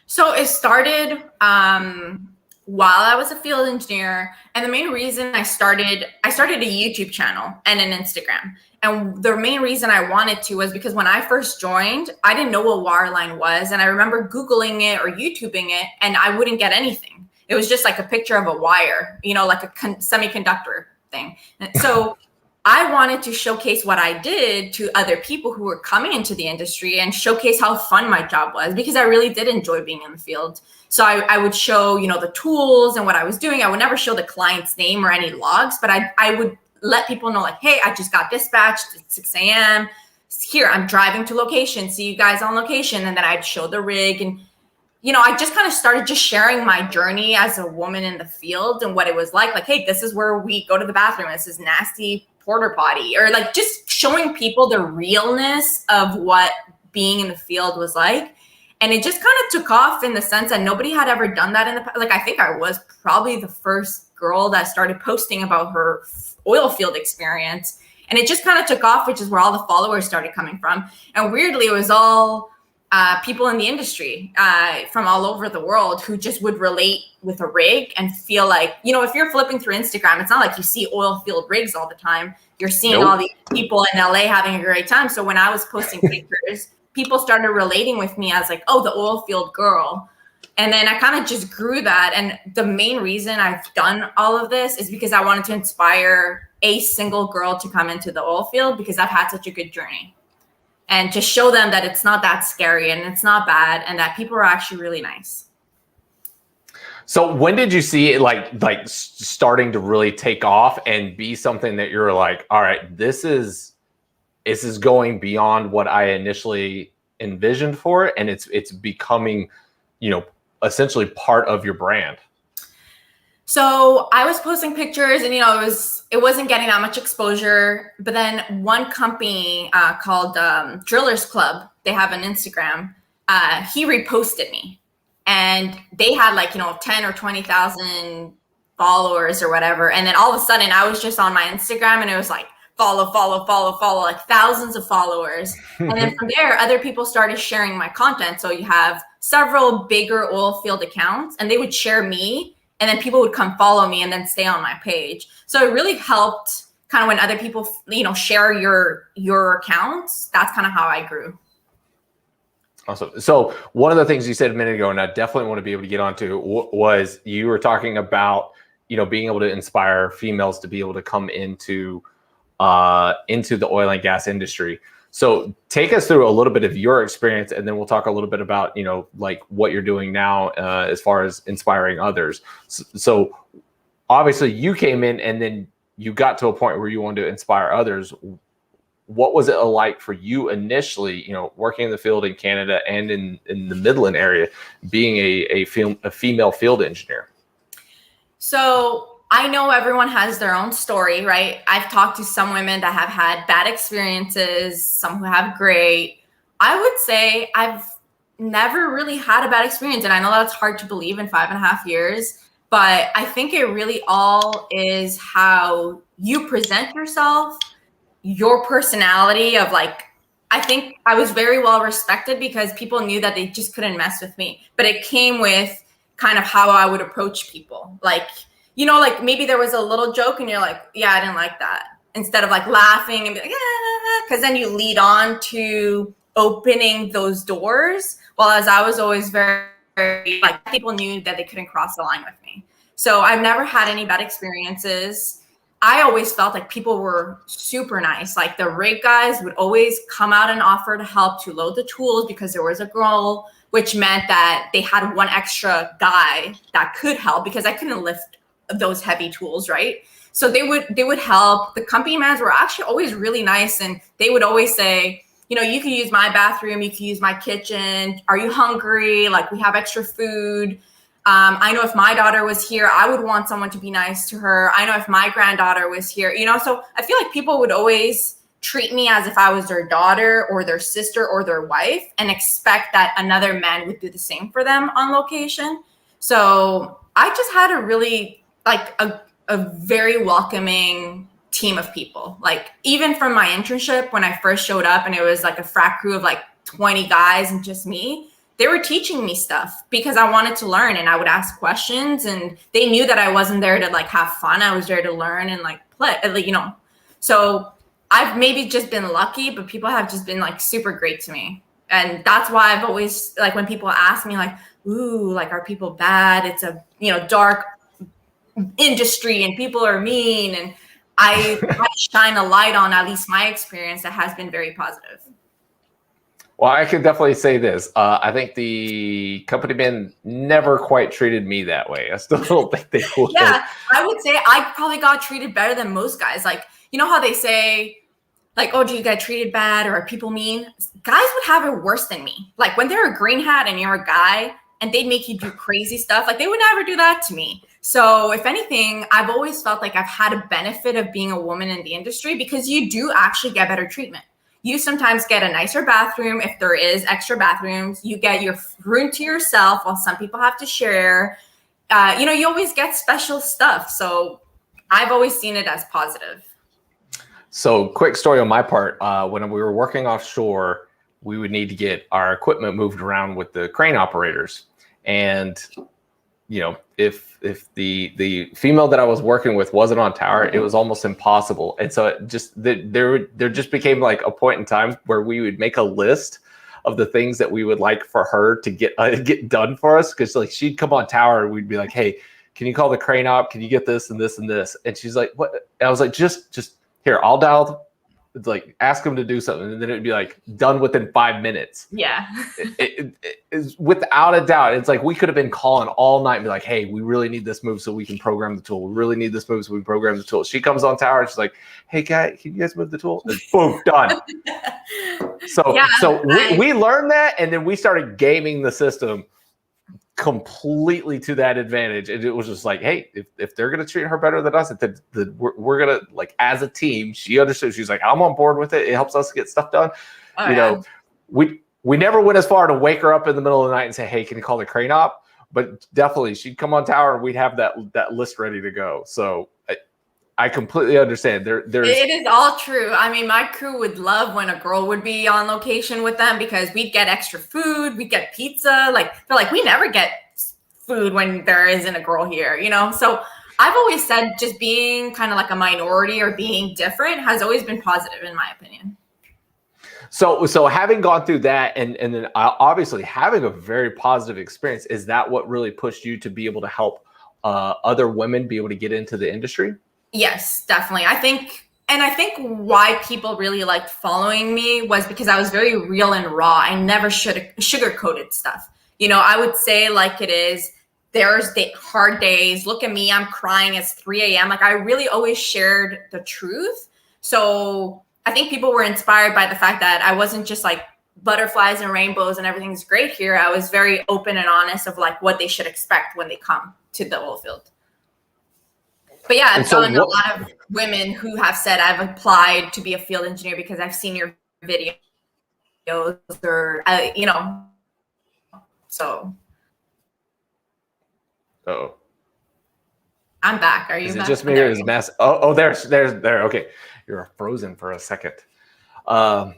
S14: So it started while I was a field engineer. And the main reason I started a YouTube channel and an Instagram. And the main reason I wanted to was because when I first joined, I didn't know what wireline was. And I remember Googling it or YouTubing it, and I wouldn't get anything. It was just like a picture of a wire, like a semiconductor thing. And so I wanted to showcase what I did to other people who were coming into the industry and showcase how fun my job was, because I really did enjoy being in the field. So I would show, the tools and what I was doing. I would never show the client's name or any logs, but I would let people know like, hey, I just got dispatched at 6 a.m. Here, I'm driving to location. See you guys on location. And then I'd show the rig. And, I just kind of started just sharing my journey as a woman in the field and what it was like. Like, hey, this is where we go to the bathroom. This is nasty porter potty, or like just showing people the realness of what being in the field was like. And it just kind of took off in the sense that nobody had ever done that in the past. Like, I think I was probably the first girl that started posting about her oil field experience. And it just kind of took off, which is where all the followers started coming from. And weirdly, it was all people in the industry from all over the world who just would relate with a rig and feel like, if you're flipping through Instagram, it's not like you see oil field rigs all the time. You're seeing all these people in LA having a great time. So when I was posting pictures, people started relating with me as like, oh, the oil field girl. And then I kind of just grew that. And the main reason I've done all of this is because I wanted to inspire a single girl to come into the oil field, because I've had such a good journey. And to show them that it's not that scary and it's not bad, and that people are actually really nice.
S12: So when did you see it like starting to really take off and be something that you're like, all right, this is going beyond what I initially envisioned for it, and it's becoming, essentially part of your brand?
S14: So I was posting pictures and, it wasn't getting that much exposure. But then one company called Drillers Club, they have an Instagram. He reposted me, and they had 10 or 20,000 followers or whatever. And then all of a sudden I was just on my Instagram and it was like, follow, like thousands of followers. And then from there, other people started sharing my content. So you have several bigger oil field accounts, and they would share me, and then people would come follow me and then stay on my page. So it really helped kind of when other people, share your accounts. That's kind of how I grew.
S12: Awesome. So one of the things you said a minute ago, and I definitely want to be able to get onto, was you were talking about, being able to inspire females to be able to come into the oil and gas industry. So take us through a little bit of your experience, and then we'll talk a little bit about, like what you're doing now as far as inspiring others. So obviously you came in and then you got to a point where you wanted to inspire others. What was it like for you initially, working in the field in Canada and in the Midland area, being a female field engineer?
S14: So I know everyone has their own story, right? I've talked to some women that have had bad experiences, some who have great. I would say I've never really had a bad experience. And I know that's hard to believe in 5.5 years, but I think it really all is how you present yourself, your personality of like, I think I was very well respected because people knew that they just couldn't mess with me. But it came with kind of how I would approach people. Like, like maybe there was a little joke and you're like, yeah, I didn't like that. Instead of like laughing and be like, yeah, because then you lead on to opening those doors. While as I was always very, very, like, people knew that they couldn't cross the line with me. So I've never had any bad experiences. I always felt like people were super nice. Like the rig guys would always come out and offer to help to load the tools because there was a girl, which meant that they had one extra guy that could help because I couldn't lift those heavy tools, right? So they would help. The company mans were actually always really nice, and they would always say, you could use my bathroom, you could use my kitchen. Are you hungry? Like, we have extra food. I know if my daughter was here, I would want someone to be nice to her. I know if my granddaughter was here, so I feel like people would always treat me as if I was their daughter or their sister or their wife and expect that another man would do the same for them on location. So I just had a really a very welcoming team of people. Like even from my internship, when I first showed up and it was like a frat crew of like 20 guys and just me, they were teaching me stuff because I wanted to learn, and I would ask questions, and they knew that I wasn't there to like have fun. I was there to learn and like play, So I've maybe just been lucky, but people have just been like super great to me. And that's why I've always, like, when people ask me like, ooh, like, are people bad? It's a, dark industry and people are mean. And I shine a light on at least my experience that has been very positive.
S12: Well, I can definitely say this. I think the company men never quite treated me that way. I still don't think they would.
S14: Yeah, I would say I probably got treated better than most guys. Like, how they say, like, oh, do you get treated bad or are people mean? Guys would have it worse than me. Like when they're a green hat and you're a guy and they'd make you do crazy stuff, like they would never do that to me. So if anything, I've always felt like I've had a benefit of being a woman in the industry because you do actually get better treatment. You sometimes get a nicer bathroom if there is extra bathrooms. You get your room to yourself while some people have to share. You always get special stuff. So I've always seen it as positive.
S12: So quick story on my part. When we were working offshore, we would need to get our equipment moved around with the crane operators. And, if the female that I was working with wasn't on tower, it was almost impossible. And so it just, there just became like a point in time where we would make a list of the things that we would like for her to get done for us. Cause like she'd come on tower and we'd be like, hey, can you call the crane op? Can you get this and this and this? And she's like, what? And I was like, just here, I'll dial, like ask them to do something. And then it'd be like done within 5 minutes.
S14: Yeah.
S12: It is without a doubt. It's like, we could have been calling all night and be like, hey, we really need this move so we can program the tool. We really need this move so we can program the tool. She comes on tower and she's like, hey guy, can you guys move the tool? And boom, done. We learned that. And then we started gaming the system completely to that advantage. And it was just like, hey, if they're going to treat her better than us, we're going to, like, as a team, she understood. She's like, I'm on board with it. It helps us get stuff done. We never went as far to wake her up in the middle of the night and say, hey, can you call the crane op? But definitely she'd come on tower and we'd have that list ready to go. So I completely understand. It
S14: is all true. I mean, my crew would love when a girl would be on location with them because we'd get extra food, we'd get pizza. Like, they're like, we never get food when there isn't a girl here, So I've always said just being kind of like a minority or being different has always been positive in my opinion.
S12: So having gone through that and then obviously having a very positive experience, is that what really pushed you to be able to help other women be able to get into the industry?
S14: Yes, definitely. I think And I think why people really liked following me was because I was very real and raw. I never sugar-coated stuff. You know, I would say like it is. There's hard days. Look at me. I'm crying. It's 3 a.m. Like I really always shared the truth. So I think people were inspired by the fact that I wasn't just like butterflies and rainbows and everything's great here. I was very open and honest of like what they should expect when they come to the oil field. But yeah, I've found a lot of women who have said I've applied to be a field engineer because I've seen your videos or, you know, so.
S12: Oh.
S14: I'm back. Are you
S12: Is
S14: back?
S12: it just me or is Mass? Oh, there's there. Okay. You're frozen for a second. All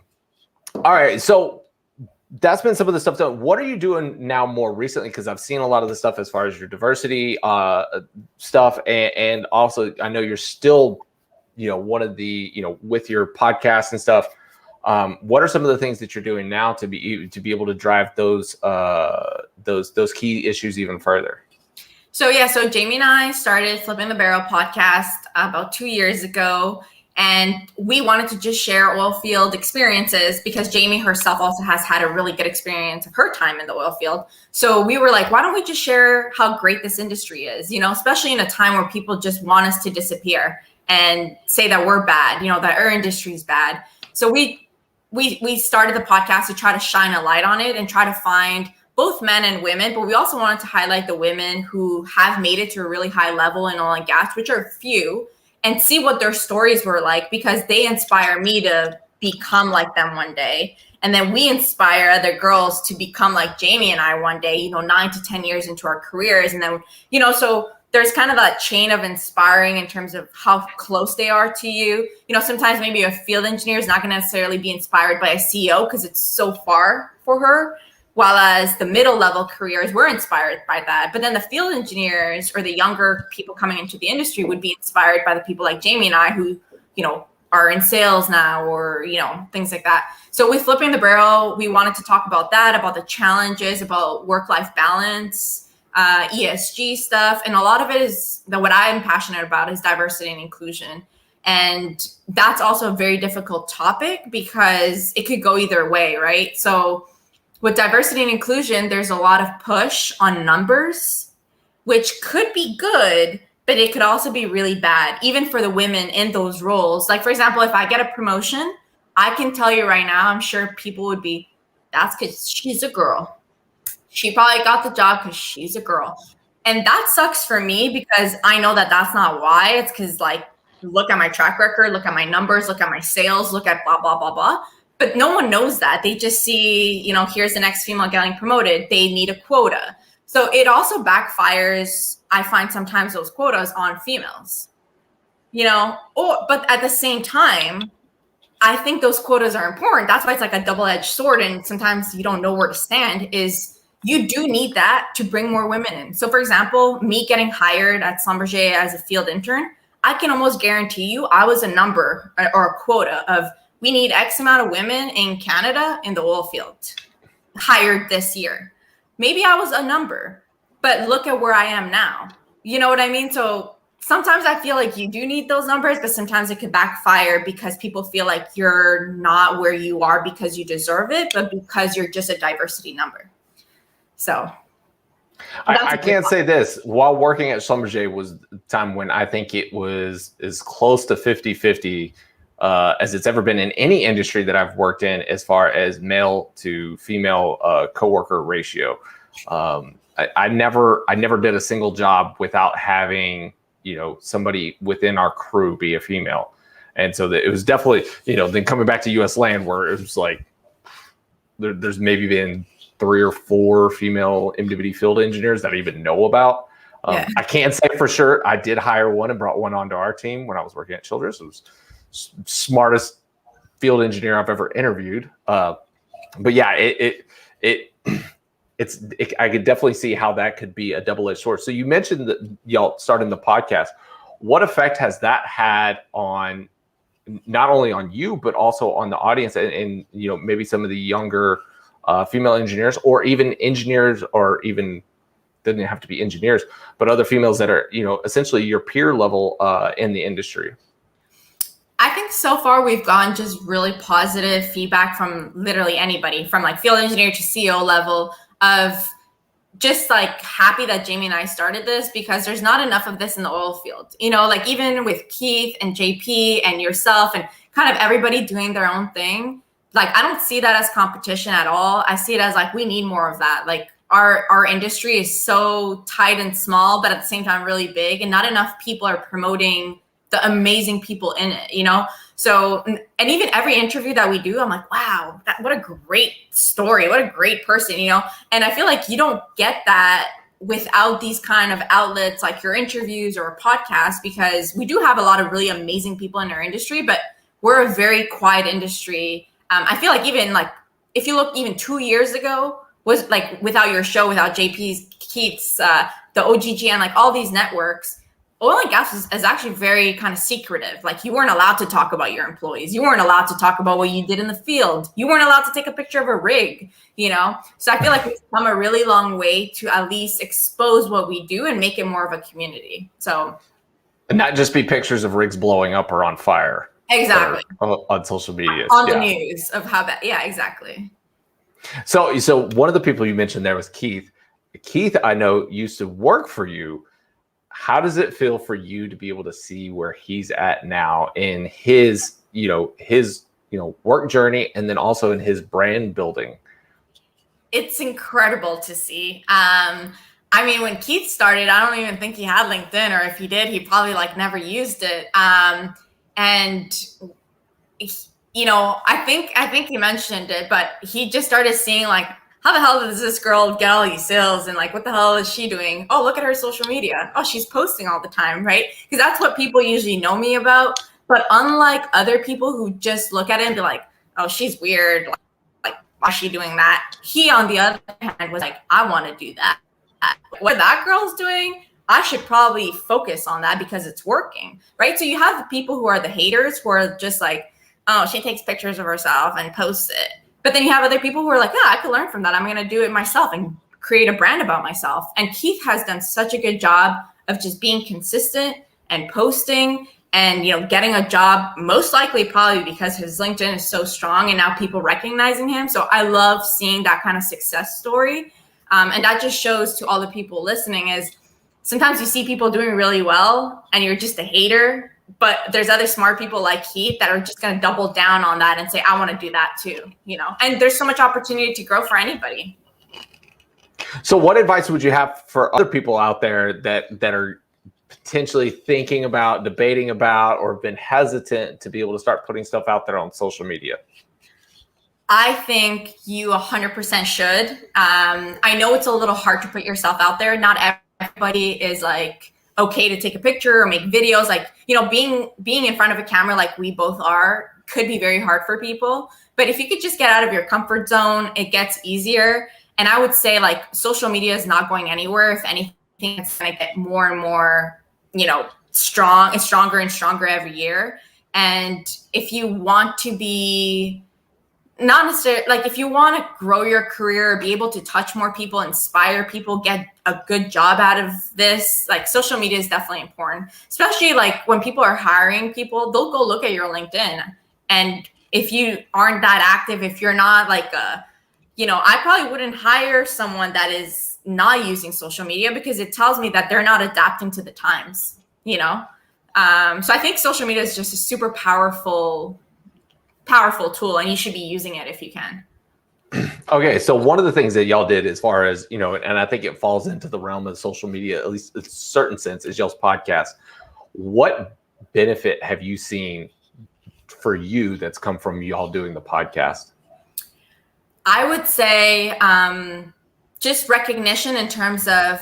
S12: right. So that's been some of the stuff done. What are you doing now more recently? Because I've seen a lot of the stuff as far as your diversity stuff. And also I know you're still, you know, one of the, you know, with your podcast and stuff. What are some of the things that you're doing now to be able to drive those key issues even further?
S14: So yeah, so Jamie and I started Flipping the Barrel podcast about 2 years ago, and we wanted to just share oil field experiences because Jamie herself also has had a really good experience of her time in the oil field. So we were like, why don't we just share how great this industry is, you know, especially in a time where people just want us to disappear and say that we're bad, you know, that our industry is bad. So we started the podcast to try to shine a light on it and try to find both men and women, but we also wanted to highlight the women who have made it to a really high level in oil and gas, which are few, and see what their stories were like, because they inspire me to become like them one day. And then we inspire other girls to become like Jamie and I one day, you know, 9 to 10 years into our careers. And then, you know, so there's kind of that chain of inspiring in terms of how close they are to you. You know, sometimes maybe a field engineer is not going to necessarily be inspired by a CEO because it's so far for her. While as the middle level careers, we're inspired by that. But then the field engineers or the younger people coming into the industry would be inspired by the people like Jamie and I who, you know, are in sales now or, you know, things like that. So with Flipping the Barrel, we wanted to talk about that, about the challenges, about work-life balance, ESG stuff. And a lot of it is that what I'm passionate about is diversity and inclusion. And that's also a very difficult topic because it could go either way, right? So with diversity and inclusion, there's a lot of push on numbers, which could be good, but it could also be really bad, even for the women in those roles. Like, for example, if I get a promotion, I can tell you right now, I'm sure people would be, that's because she's a girl. She probably got the job because she's a girl. And that sucks for me because I know that that's not why. It's because, like, look at my track record, look at my numbers, look at my sales, look at blah, blah, blah, blah. But no one knows that. They just see, you know, here's the next female getting promoted. They need a quota. So it also backfires, I find sometimes, those quotas on females, you know, but at the same time, I think those quotas are important. That's why it's like a double-edged sword. And sometimes you don't know where to stand is you do need that to bring more women in. So for example, me getting hired at Schlumberger as a field intern, I can almost guarantee you I was a number or a quota of we need X amount of women in Canada in the oil field hired this year. Maybe I was a number, but look at where I am now. You know what I mean? So sometimes I feel like you do need those numbers, but sometimes it could backfire because people feel like you're not where you are because you deserve it, but because you're just a diversity number. So
S12: I can't say this. While working at Schlumberger was the time when I think it was as close to 50-50 as it's ever been in any industry that I've worked in, as far as male to female coworker ratio. I never did a single job without having, you know, somebody within our crew be a female. And so it was definitely, you know, then coming back to US land where it was like, there's maybe been 3 or 4 female MWD field engineers that I even know about.
S14: Yeah.
S12: I can't say for sure. I did hire one and brought one onto our team when I was working at Childress. It was smartest field engineer I've ever interviewed. But yeah, I could definitely see how that could be a double-edged sword. So you mentioned that y'all starting the podcast. What effect has that had on not only on you, but also on the audience and you know, maybe some of the younger female engineers, or even engineers, or even doesn't have to be engineers, but other females that are, you know, essentially your peer level in the industry?
S14: I think so far we've gotten just really positive feedback from literally anybody, from like field engineer to CEO level, of just like happy that Jamie and I started this, because there's not enough of this in the oil field. You know, like even with Keith and JP and yourself and kind of everybody doing their own thing, like I don't see that as competition at all. I see it as like, we need more of that. Like our industry is so tight and small, but at the same time really big, and not enough people are promoting the amazing people in it, you know? So, and even every interview that we do, I'm like, wow, what a great story. What a great person, you know? And I feel like you don't get that without these kind of outlets like your interviews or a podcast, because we do have a lot of really amazing people in our industry, but we're a very quiet industry. I feel like even like, if you look even 2 years ago, was like without your show, without JP's, Keith's, the OGGN, like all these networks, oil and gas is actually very kind of secretive. Like you weren't allowed to talk about your employees. You weren't allowed to talk about what you did in the field. You weren't allowed to take a picture of a rig, you know? So I feel like we've come a really long way to at least expose what we do and make it more of a community. So,
S12: and not just be pictures of rigs blowing up or on fire.
S14: Exactly.
S12: On social media.
S14: On the news of how bad. Yeah, exactly.
S12: So one of the people you mentioned there was Keith. Keith, I know, used to work for you. How does it feel for you to be able to see where he's at now in his work journey, and then also in his brand building?
S14: It's incredible to see. I mean, when Keith started, I don't even think he had LinkedIn, or if he did, he probably like never used it. And you know, I think he mentioned it, but he just started seeing like, how the hell does this girl get all these sales? And like, what the hell is she doing? Oh, look at her social media. Oh, she's posting all the time, right? Because that's what people usually know me about. But unlike other people who just look at it and be like, oh, she's weird. Like, why is she doing that? He, on the other hand, was like, I want to do that. What that girl's doing, I should probably focus on that because it's working, right? So you have the people who are the haters, who are just like, oh, she takes pictures of herself and posts it. But then you have other people who are like, yeah, I could learn from that. I'm going to do it myself and create a brand about myself. And Keith has done such a good job of just being consistent and posting and, you know, getting a job, most likely probably because his LinkedIn is so strong and now people recognizing him. So I love seeing that kind of success story. And that just shows to all the people listening is sometimes you see people doing really well and you're just a hater. But there's other smart people like Keith that are just going to double down on that and say, I want to do that too, you know, and there's so much opportunity to grow for anybody.
S12: So what advice would you have for other people out there that are potentially thinking about, debating about, or have been hesitant to be able to start putting stuff out there on social media?
S14: I think you 100% should. I know it's a little hard to put yourself out there. Not everybody is like, okay to take a picture or make videos. Like, you know, being in front of a camera like we both are could be very hard for people. But if you could just get out of your comfort zone, it gets easier. And I would say like social media is not going anywhere. If anything, it's going to get more and more, you know, stronger and stronger every year. And if you want to be not necessarily like, if you want to grow your career, be able to touch more people, inspire people, get a good job out of this, like social media is definitely important, especially like when people are hiring people, they'll go look at your LinkedIn. And if you aren't that active, if you're not like you know, I probably wouldn't hire someone that is not using social media because it tells me that they're not adapting to the times, you know? So I think social media is just a super powerful tool, and you should be using it if you can.
S12: Okay, so one of the things that y'all did as far as, you know, and I think it falls into the realm of social media, at least in a certain sense, is y'all's podcast. What benefit have you seen for you that's come from y'all doing the podcast?
S14: I would say just recognition in terms of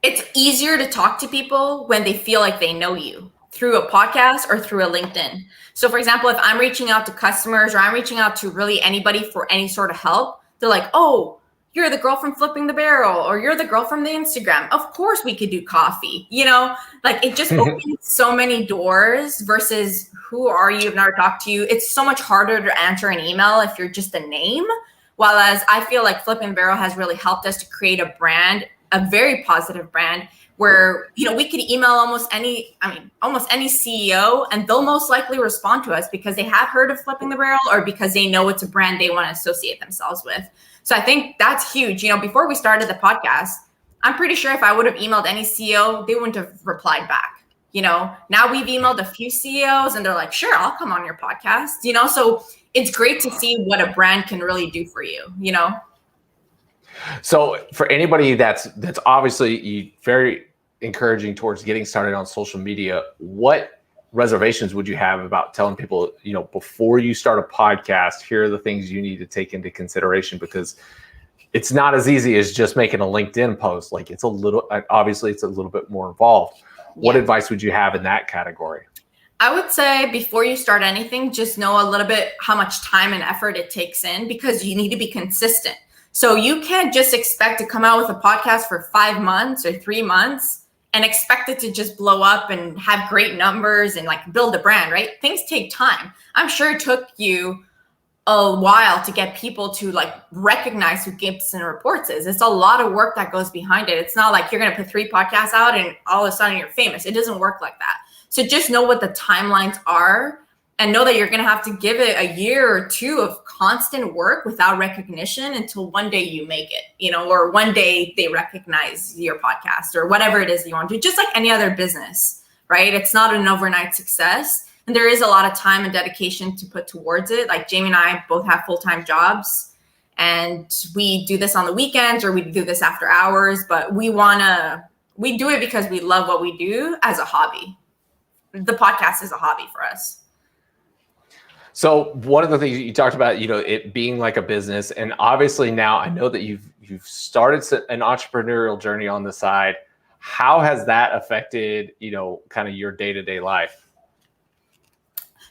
S14: it's easier to talk to people when they feel like they know you through a podcast or through a LinkedIn. So for example, if I'm reaching out to customers or I'm reaching out to really anybody for any sort of help, they're like, oh, you're the girl from Flipping the Barrel, or you're the girl from the Instagram. Of course we could do coffee, you know, like it just opens so many doors versus who are you? I've never talked to you. It's so much harder to answer an email if you're just a name. While as I feel like Flipping the Barrel has really helped us to create a brand, a very positive brand, where, you know, we could email almost any CEO, and they'll most likely respond to us because they have heard of Flipping the Barrel or because they know it's a brand they want to associate themselves with. So I think that's huge. You know, before we started the podcast, I'm pretty sure if I would have emailed any CEO, they wouldn't have replied back. You know, now we've emailed a few CEOs and they're like, sure, I'll come on your podcast. You know, so it's great to see what a brand can really do for you, you know?
S12: So for anybody that's obviously very encouraging towards getting started on social media, what reservations would you have about telling people, you know, before you start a podcast, here are the things you need to take into consideration? Because it's not as easy as just making a LinkedIn post. Like it's a little bit more involved. What advice would you have in that category?
S14: I would say before you start anything, just know a little bit how much time and effort it takes in, because you need to be consistent. So you can't just expect to come out with a podcast for 5 months or 3 months and expect it to just blow up and have great numbers and like build a brand, right? Things take time. I'm sure it took you a while to get people to like recognize who Gibson Reports is. It's a lot of work that goes behind it. It's not like you're going to put 3 podcasts out and all of a sudden you're famous. It doesn't work like that. So just know what the timelines are and know that you're going to have to give it a year or 2 of constant work without recognition until one day you make it, you know, or one day they recognize your podcast or whatever it is you want to do, just like any other business, right? It's not an overnight success. And there is a lot of time and dedication to put towards it. Like Jamie and I both have full-time jobs and we do this on the weekends or we do this after hours, but we do it because we love what we do as a hobby. The podcast is a hobby for us.
S12: So one of the things you talked about, you know, it being like a business, and obviously now I know that you've started an entrepreneurial journey on the side. How has that affected, you know, kind of your day-to-day life?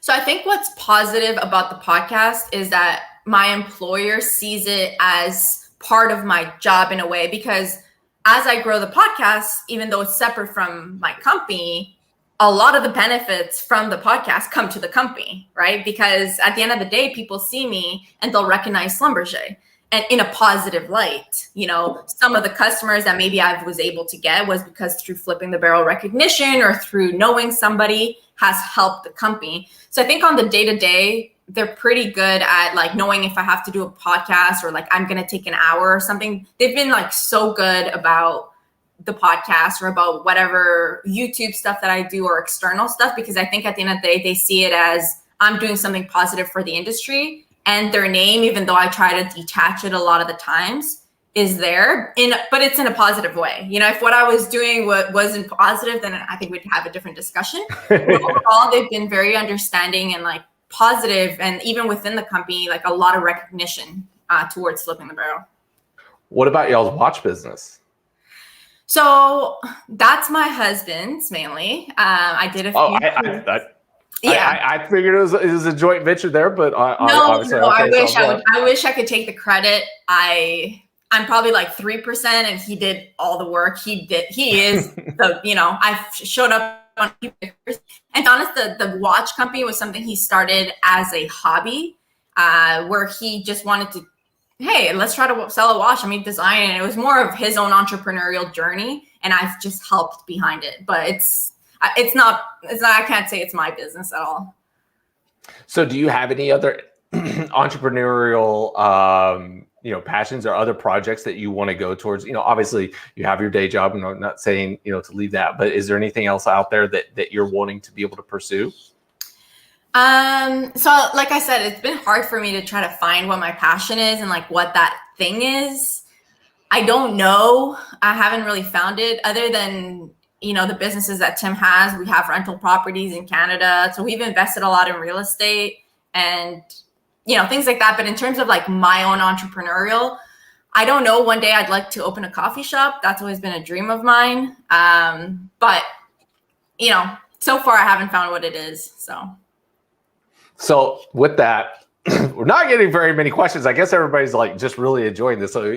S14: So I think what's positive about the podcast is that my employer sees it as part of my job in a way, because as I grow the podcast, even though it's separate from my company, a lot of the benefits from the podcast come to the company, right? Because at the end of the day, people see me and they'll recognize Schlumberger and in a positive light. You know, some of the customers that maybe I was able to get was because through Flipping the Barrel recognition or through knowing somebody has helped the company. So I think on the day-to-day, they're pretty good at like knowing if I have to do a podcast or like I'm going to take an hour or something. They've been like so good about the podcast or about whatever YouTube stuff that I do or external stuff, because I think at the end of the day, they see it as I'm doing something positive for the industry, and their name, even though I try to detach it a lot of the times, is there but it's in a positive way. You know, if what I was doing wasn't positive, then I think we'd have a different discussion. But overall, they've been very understanding and like positive, and even within the company, like a lot of recognition towards Flipping the Barrel.
S12: What about y'all's watch business?
S14: So that's my husband's mainly. I did a few.
S12: I figured it was a joint venture there, but obviously,
S14: no. I wish I could take the credit. I'm probably like 3%, and he did all the work. He is the, you know, I showed up on pictures. And honest, the watch company was something he started as a hobby, where he just wanted to, hey, let's try to sell a watch. I mean, design, and it was more of his own entrepreneurial journey, and I've just helped behind it. But it's not. I can't say it's my business at all.
S12: So, do you have any other entrepreneurial, you know, passions or other projects that you want to go towards? You know, obviously, you have your day job, and I'm not saying, you know, to leave that, but is there anything else out there that you're wanting to be able to pursue?
S14: So like I said, it's been hard for me to try to find what my passion is and like what that thing is. I don't know. I haven't really found it other than, you know, the businesses that Tim has. We have rental properties in Canada. So we've invested a lot in real estate and, you know, things like that. But in terms of like my own entrepreneurial, I don't know. One day I'd like to open a coffee shop. That's always been a dream of mine. But, you know, so far I haven't found what it is.
S12: So with that, we're not getting very many questions. I guess everybody's like just really enjoying this. So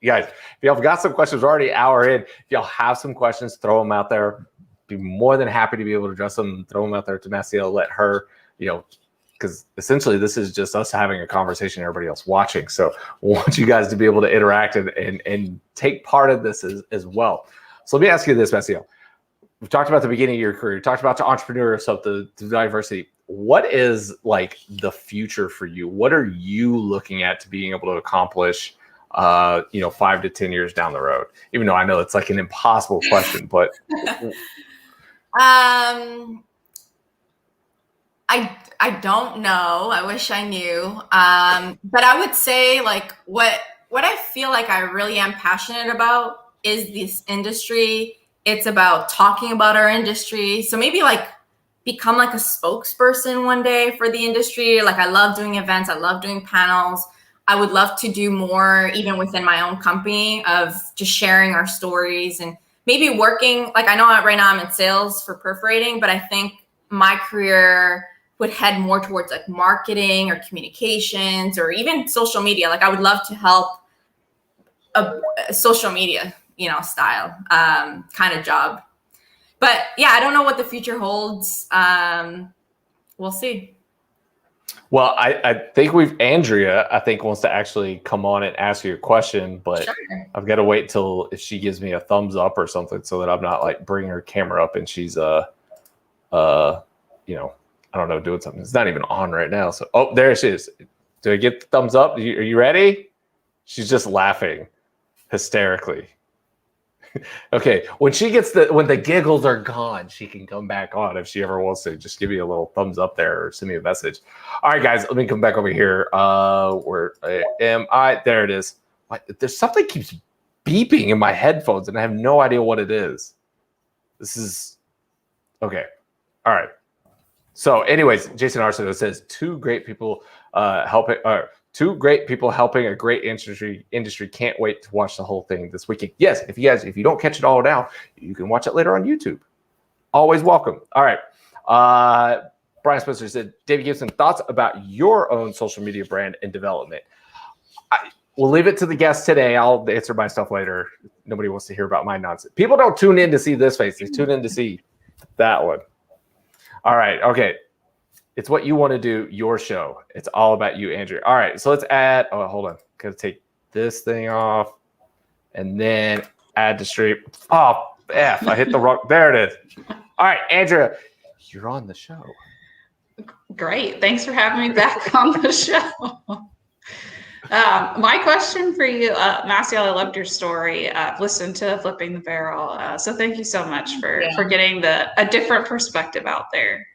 S12: guys, if y'all have got some questions, we're already an hour in. If y'all have some questions, throw them out there. Be more than happy to be able to address them, throw them out there to Massiel, let her, you know, because essentially this is just us having a conversation, everybody else watching. So we want you guys to be able to interact and take part of this as well. So let me ask you this, Massiel. We've talked about the beginning of your career. You talked about the entrepreneur stuff, the diversity. What is like the future for you? What are you looking at to being able to accomplish, 5 to 10 years down the road? Even though I know it's like an impossible question, but
S14: I don't know. I wish I knew. But I would say like what I feel like I really am passionate about is this industry. It's about talking about our industry. So maybe like become like a spokesperson one day for the industry. Like I love doing events. I love doing panels. I would love to do more even within my own company of just sharing our stories and maybe working. Like I know right now I'm in sales for perforating, but I think my career would head more towards like marketing or communications or even social media. Like I would love to help a social media, style kind of job. But yeah, I don't know what the future holds. We'll see.
S12: Well, I think Andrea, I think, wants to actually come on and ask you a question, but sure. I've got to wait till if she gives me a thumbs up or something so that I'm not like bringing her camera up and she's, I don't know, doing something. It's not even on right now. So, there she is. Do I get the thumbs up? Are you ready? She's just laughing hysterically. Okay. When the giggles are gone, she can come back on if she ever wants to. Just give me a little thumbs up there or send me a message. All right, guys, let me come back over here. Where am I? There it is. There's something keeps beeping in my headphones and I have no idea what it is. This is okay. All right. So, anyways, Jason Arsenault says two great people helping a great industry. Can't wait to watch the whole thing this weekend. Yes, if you don't catch it all now, you can watch it later on YouTube. Always welcome. All right. Brian Spencer said, David Gibson, thoughts about your own social media brand and development? We'll leave it to the guests today. I'll answer my stuff later. Nobody wants to hear about my nonsense. People don't tune in to see this face. They tune in to see that one. All right. Okay. It's what you want to do, your show. It's all about you, Andrea. All right. So let's add. Oh, hold on. Got to take this thing off and then add to stream. Oh, F. I hit the wrong. There it is. All right, Andrea, you're on the show.
S13: Great. Thanks for having me back on the show. My question for you, Massiel, I loved your story. I've listened to Flipping the Barrel. So thank you so much for getting a different perspective out there.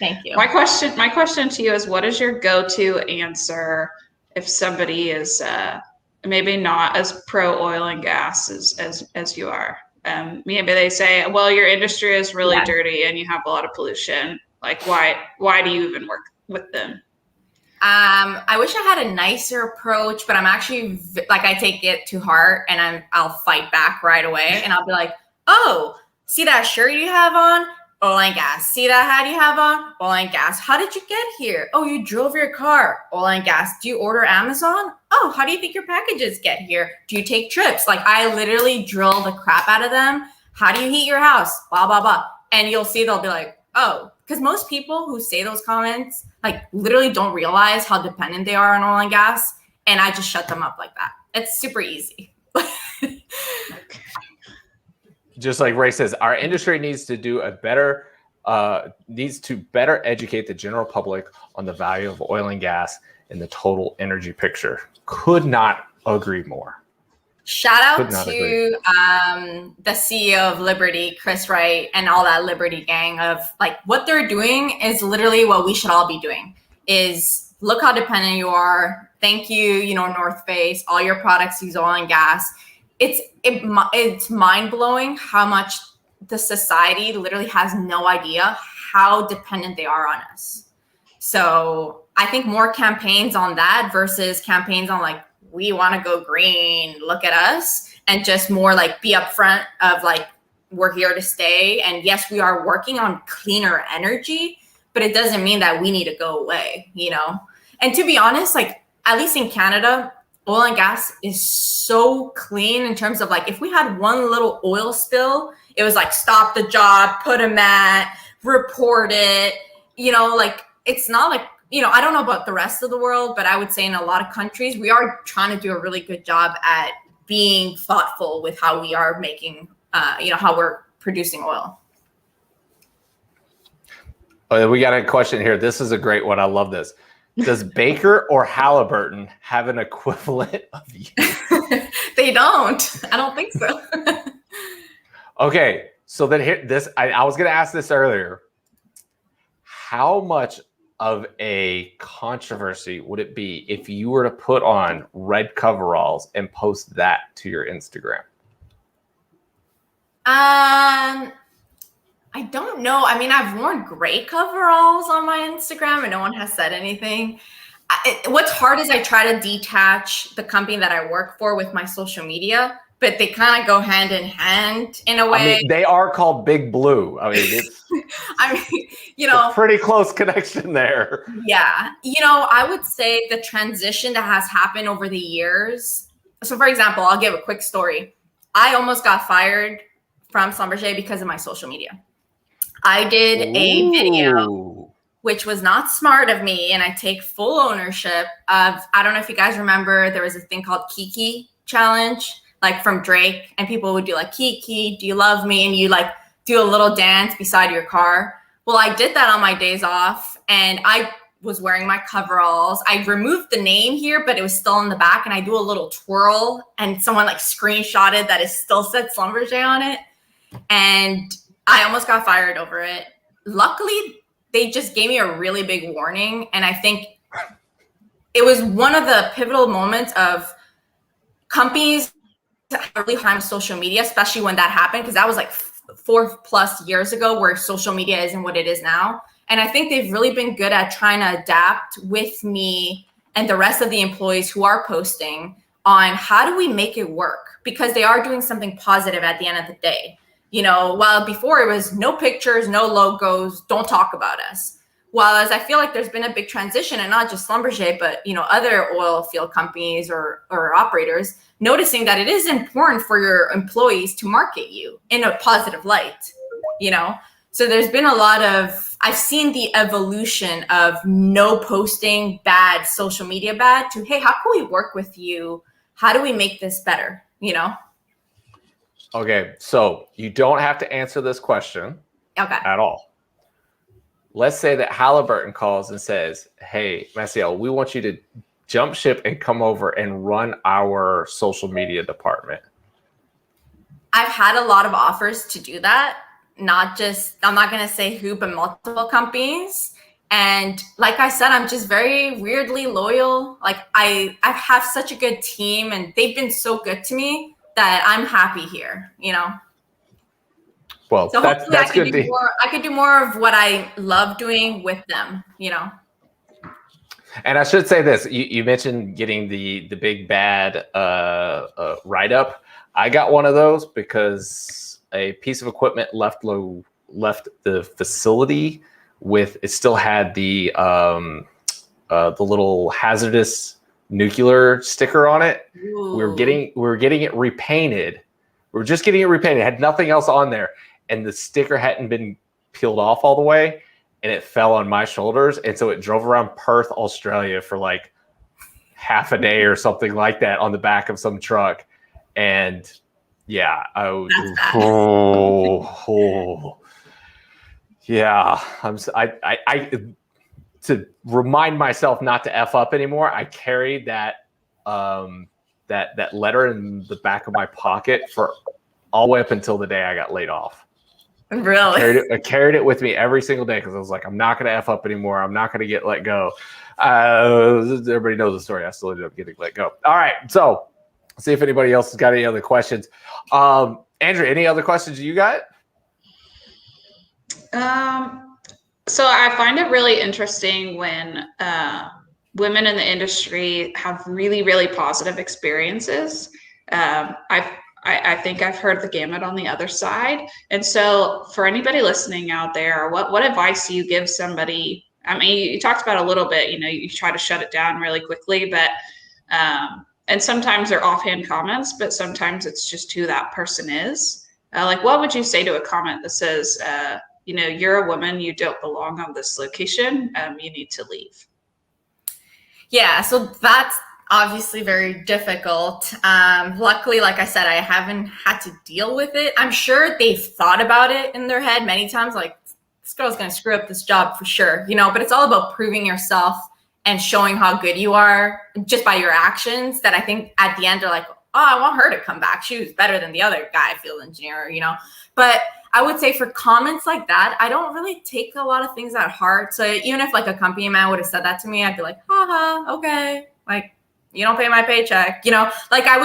S14: Thank you.
S13: My question to you is, what is your go-to answer if somebody is maybe not as pro oil and gas as you are? Maybe they say, well, your industry is really dirty and you have a lot of pollution. Like, why do you even work with them?
S14: I wish I had a nicer approach, but I'm actually I take it to heart and I'll fight back right away. And I'll be like, oh, see that shirt you have on? Oil and gas. See that hat you have on? Oil and gas. How did you get here? Oh, you drove your car. Oil and gas. Do you order Amazon? Oh, how do you think your packages get here? Do you take trips? Like, I literally drill the crap out of them. How do you heat your house? Blah, blah, blah. And you'll see they'll be like, oh, because most people who say those comments, like, literally don't realize how dependent they are on oil and gas. And I just shut them up like that. It's super easy.
S12: Just like Ray says, our industry needs to better educate the general public on the value of oil and gas in the total energy picture. Could not agree more.
S14: Shout out to the CEO of Liberty, Chris Wright, and all that Liberty gang of like what they're doing is literally what we should all be doing is look how dependent you are. Thank you, North Face, all your products use oil and gas. It's mind-blowing how much the society literally has no idea how dependent they are on us. So I think more campaigns on that versus campaigns on like, we want to go green, look at us, and just more like be upfront of like, we're here to stay. And yes, we are working on cleaner energy, but it doesn't mean that we need to go away, And to be honest, like at least in Canada, oil and gas is so clean in terms of like, if we had one little oil spill, it was like, stop the job, put a mat, report it, like it's not like, I don't know about the rest of the world, but I would say in a lot of countries, we are trying to do a really good job at being thoughtful with how we are making, how we're producing oil.
S12: Oh, we got a question here. This is a great one. I love this. Does Baker or Halliburton have an equivalent of you?
S14: They don't. I don't think so.
S12: Okay, so then here, I was going to ask this earlier. How much of a controversy would it be if you were to put on red coveralls and post that to your Instagram?
S14: I don't know. I mean, I've worn gray coveralls on my Instagram and no one has said anything. What's hard is I try to detach the company that I work for with my social media, but they kind of go hand in hand in a way.
S12: I mean, they are called Big Blue. I mean, it's a pretty close connection there.
S14: Yeah. I would say the transition that has happened over the years. So for example, I'll give a quick story. I almost got fired from Schlumberger because of my social media. I did a video, which was not smart of me, and I take full ownership of, I don't know if you guys remember, there was a thing called Kiki challenge, like from Drake, and people would do like, Kiki, do you love me? And you like do a little dance beside your car. Well, I did that on my days off, and I was wearing my coveralls. I removed the name here, but it was still in the back, and I do a little twirl, and someone like screenshotted that it still said Schlumberger on it. And I almost got fired over it. Luckily, they just gave me a really big warning. And I think it was one of the pivotal moments of companies really harm social media, especially when that happened, because that was like 4+ years ago, where social media isn't what it is now. And I think they've really been good at trying to adapt with me and the rest of the employees who are posting on how do we make it work, because they are doing something positive at the end of the day. While before it was no pictures, no logos, don't talk about us. While as I feel like there's been a big transition, and not just Schlumberger, but other oil field companies or operators noticing that it is important for your employees to market you in a positive light. So there's been a lot of, I've seen the evolution of no posting bad, social media bad, to, hey, how can we work with you? How do we make this better?
S12: Okay, so you don't have to answer this question at all. Let's say that Halliburton calls and says, hey, Massiel, we want you to jump ship and come over and run our social media department.
S14: I've had a lot of offers to do that. I'm not going to say who, but multiple companies. And like I said, I'm just very weirdly loyal. Like I have such a good team, and they've been so good to me that I'm happy here,
S12: Well,
S14: so
S12: that's good.
S14: I could do more of what I love doing with them,
S12: And I should say this: you mentioned getting the big bad write up. I got one of those because a piece of equipment left the facility with, it still had the little hazardous nuclear sticker on it.
S14: Ooh.
S12: We were getting it repainted. We were just getting it repainted. It had nothing else on there, and the sticker hadn't been peeled off all the way, and it fell on my shoulders. And so it drove around Perth, Australia for like half a day or something like that on the back of some truck. And yeah, yeah, I to remind myself not to F up anymore, I carried that that letter in the back of my pocket for all the way up until the day I got laid off.
S14: Really?
S12: I carried it with me every single day because I was like, I'm not going to F up anymore. I'm not going to get let go. Everybody knows the story. I still ended up getting let go. All right, so see if anybody else has got any other questions. Andrew, any other questions you got?
S13: So I find it really interesting when women in the industry have really, really positive experiences. I think I've heard the gamut on the other side. And so for anybody listening out there, what advice do you give somebody? I mean, you talked about a little bit, you try to shut it down really quickly, but and sometimes they're offhand comments, but sometimes it's just who that person is. Like, what would you say to a comment that says, you're a woman, you don't belong on this location, you need to leave?
S14: Yeah, so that's, obviously very difficult. Luckily, like I said, I haven't had to deal with it. I'm sure they've thought about it in their head many times, like, this girl's going to screw up this job for sure, you know, but it's all about proving yourself and showing how good you are just by your actions, that I think at the end they're like, oh, I want her to come back. She was better than the other guy, field engineer, you know. But I would say for comments like that, I don't really take a lot of things at heart. So even if like a company man would have said that to me, I'd be like, haha, okay. Like, you don't pay my paycheck, you know, like I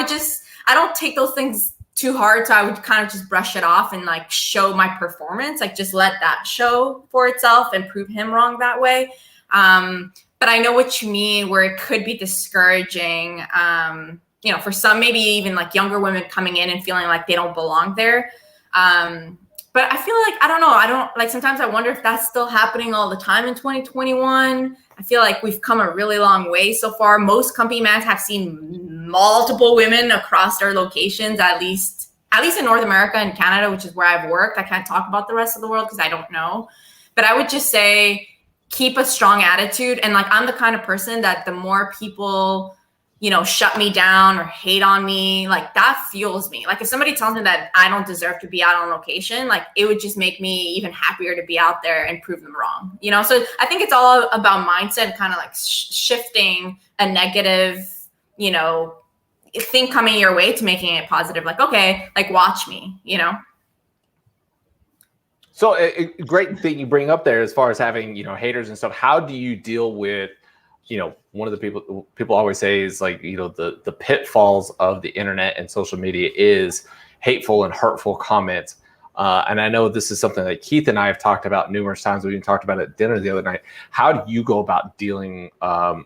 S14: don't take those things too hard. So I would kind of just brush it off and like show my performance, like just let that show for itself and prove him wrong that way. But I know what you mean, where it could be discouraging, you know, for some, maybe even like younger women coming in and feeling like they don't belong there. But I feel like, I don't like, sometimes I wonder if that's still happening all the time in 2021. I feel like we've come a really long way so far. Most company mans have seen multiple women across their locations, at least in North America and Canada, which is where I've worked. I can't talk about the rest of the world because I don't know. But I would just say, keep a strong attitude. And like, I'm the kind of person that the more people, you know, shut me down or hate on me, like that fuels me. Like if somebody tells me that I don't deserve to be out on location, like it would just make me even happier to be out there and prove them wrong, you know? So I think it's all about mindset, kind of like shifting a negative, you know, thing coming your way to making it positive. Like, okay, like watch me, you know?
S12: So a great thing you bring up there as far as having, you know, haters and stuff. How do you deal with, you know, one of the people always say is like, you know, the pitfalls of the internet and social media is hateful and hurtful comments. And I know this is something that Keith and I have talked about numerous times. We even talked about it at dinner the other night. How do you go about dealing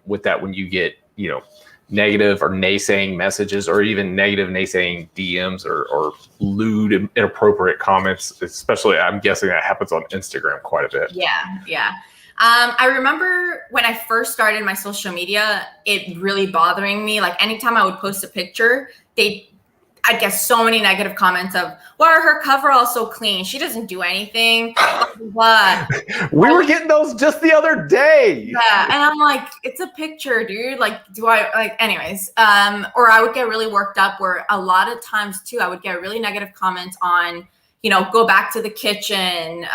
S12: with that when you get, you know, negative or naysaying messages, or even negative naysaying DMs or lewd, inappropriate comments? Especially, I'm guessing that happens on Instagram quite a bit.
S14: Yeah. I remember when I first started my social media, it really bothering me. Like anytime I would post a picture, I'd get so many negative comments of, why are her coveralls so clean? She doesn't do anything. Blah.
S12: We were getting those just the other day.
S14: Yeah, and I'm like, it's a picture, dude. Like, anyways. Or I would get really worked up, where a lot of times too, I would get really negative comments on, you know, go back to the kitchen,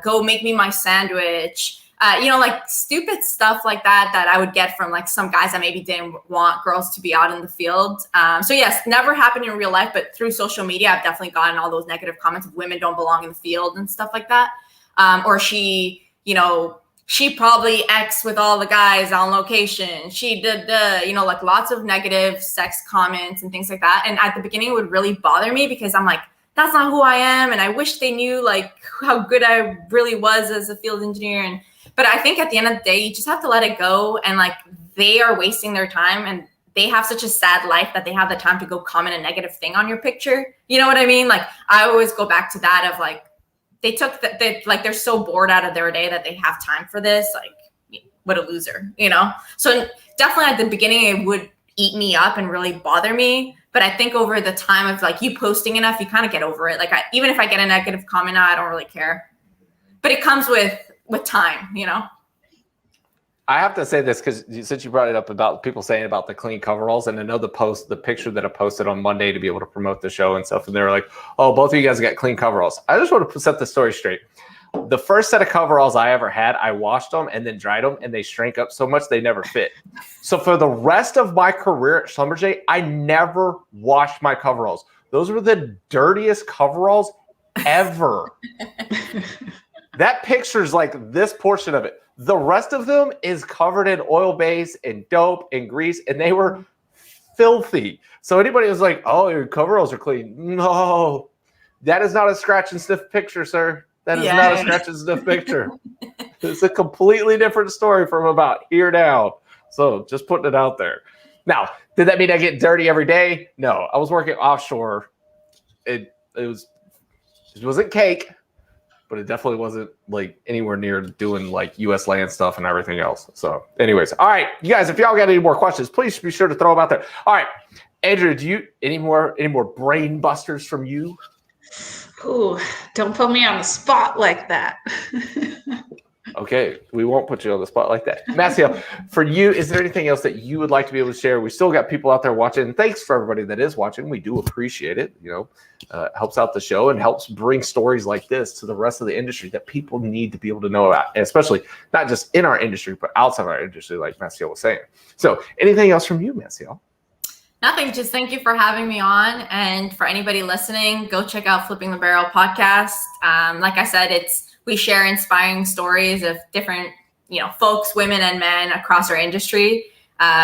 S14: go make me my sandwich. You know, like stupid stuff like that I would get from like some guys that maybe didn't want girls to be out in the field. So yes, never happened in real life, but through social media, I've definitely gotten all those negative comments of women don't belong in the field and stuff like that. Or she probably X with all the guys on location. She did you know, like lots of negative sex comments and things like that. And at the beginning it would really bother me because I'm like, that's not who I am. And I wish they knew like how good I really was as a field engineer. But I think at the end of the day, you just have to let it go. And like, they are wasting their time and they have such a sad life that they have the time to go comment a negative thing on your picture. You know what I mean? Like, I always go back to that of like, they're so bored out of their day that they have time for this. Like, what a loser, you know? So definitely at the beginning, it would eat me up and really bother me. But I think over the time of like you posting enough, you kind of get over it. Like even if I get a negative comment now, I don't really care. But it comes with time, you know?
S12: I have to say this because since you brought it up about people saying about the clean coveralls, and I know the picture that I posted on Monday to be able to promote the show and stuff, and they were like, oh, both of you guys got clean coveralls. I just want to set the story straight. The first set of coveralls I ever had, I washed them and then dried them, and they shrank up so much they never fit. So for the rest of my career at Schlumberger, I never washed my coveralls. Those were the dirtiest coveralls ever. That picture's like this portion of it. The rest of them is covered in oil base and dope and grease, and they were filthy. So anybody was like, oh, your coveralls are clean. No, that is not a scratch and sniff picture, sir. That is not a scratch and sniff picture. It's a completely different story from about here down. So just putting it out there. Now, did that mean I get dirty every day? No, I was working offshore. It wasn't cake, but it definitely wasn't like anywhere near doing like U.S. land stuff and everything else. So anyways, all right, you guys, if y'all got any more questions, please be sure to throw them out there. All right, Andrew, do you any more brain busters from you?
S13: Ooh, don't put me on the spot like that.
S12: Okay, we won't put you on the spot like that. Massiel, for you, is there anything else that you would like to be able to share? We still got people out there watching. Thanks for everybody that is watching. We do appreciate it. It helps out the show and helps bring stories like this to the rest of the industry that people need to be able to know about, and especially not just in our industry, but outside our industry, like Massiel was saying. So anything else from you, Massiel?
S14: Nothing. Just thank you for having me on. And for anybody listening, go check out Flipping the Barrel podcast. Like I said, we share inspiring stories of different, folks, women and men across our industry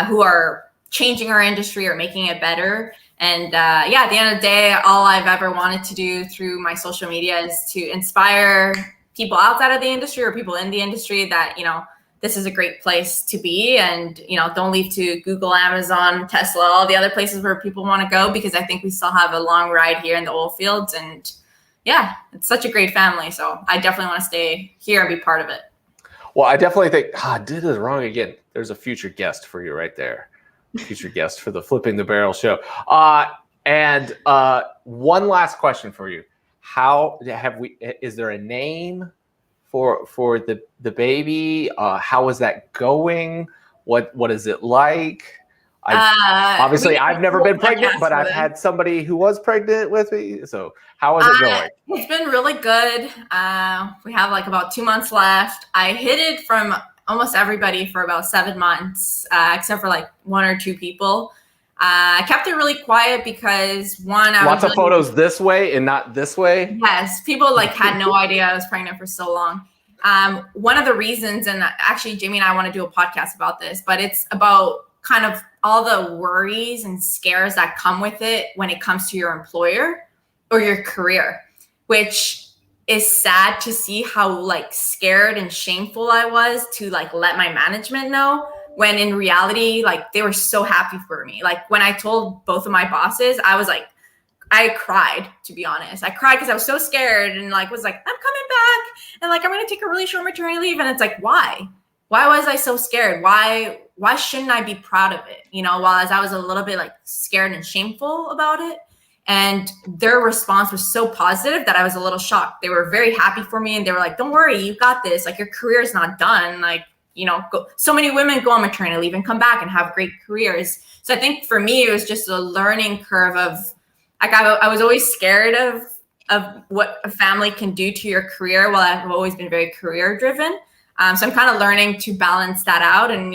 S14: who are changing our industry or making it better. And at the end of the day, all I've ever wanted to do through my social media is to inspire people outside of the industry or people in the industry that, this is a great place to be. And, don't leave to Google, Amazon, Tesla, all the other places where people want to go, because I think we still have a long ride here in the oil fields. And yeah, it's such a great family. So I definitely want to stay here and be part of it.
S12: Well, I definitely think, I did it wrong again. There's a future guest for you right there. Future guest for the Flipping the Barrel show. And one last question for you. Is there a name for the baby? How is that going? What is it like? Obviously, I've never been pregnant, but I've had somebody who was pregnant with me. So how is it going?
S14: It's been really good. We have about 2 months left. I hid it from almost everybody for about 7 months, except for 1 or 2 people. I kept it really quiet because
S12: lots of photos this way and not this way.
S14: Yes, people had no idea I was pregnant for so long. One of the reasons, and actually Jamie and I want to do a podcast about this, but it's about kind of all the worries and scares that come with it when it comes to your employer or your career, which is sad to see how scared and shameful I was to let my management know, when in reality, they were so happy for me. When I told both of my bosses, I cried, to be honest. I cried because I was so scared and was I'm coming back and I'm going to take a really short maternity leave. And it's why? Why was I so scared? Why shouldn't I be proud of it? While I was a little bit scared and shameful about it. And their response was so positive that I was a little shocked. They were very happy for me and they were don't worry, you got this. Your career is not done. So many women go on maternity leave and come back and have great careers. So I think for me, it was just a learning curve of I was always scared of what a family can do to your career. While I've always been very career driven. So I'm kind of learning to balance that out. And,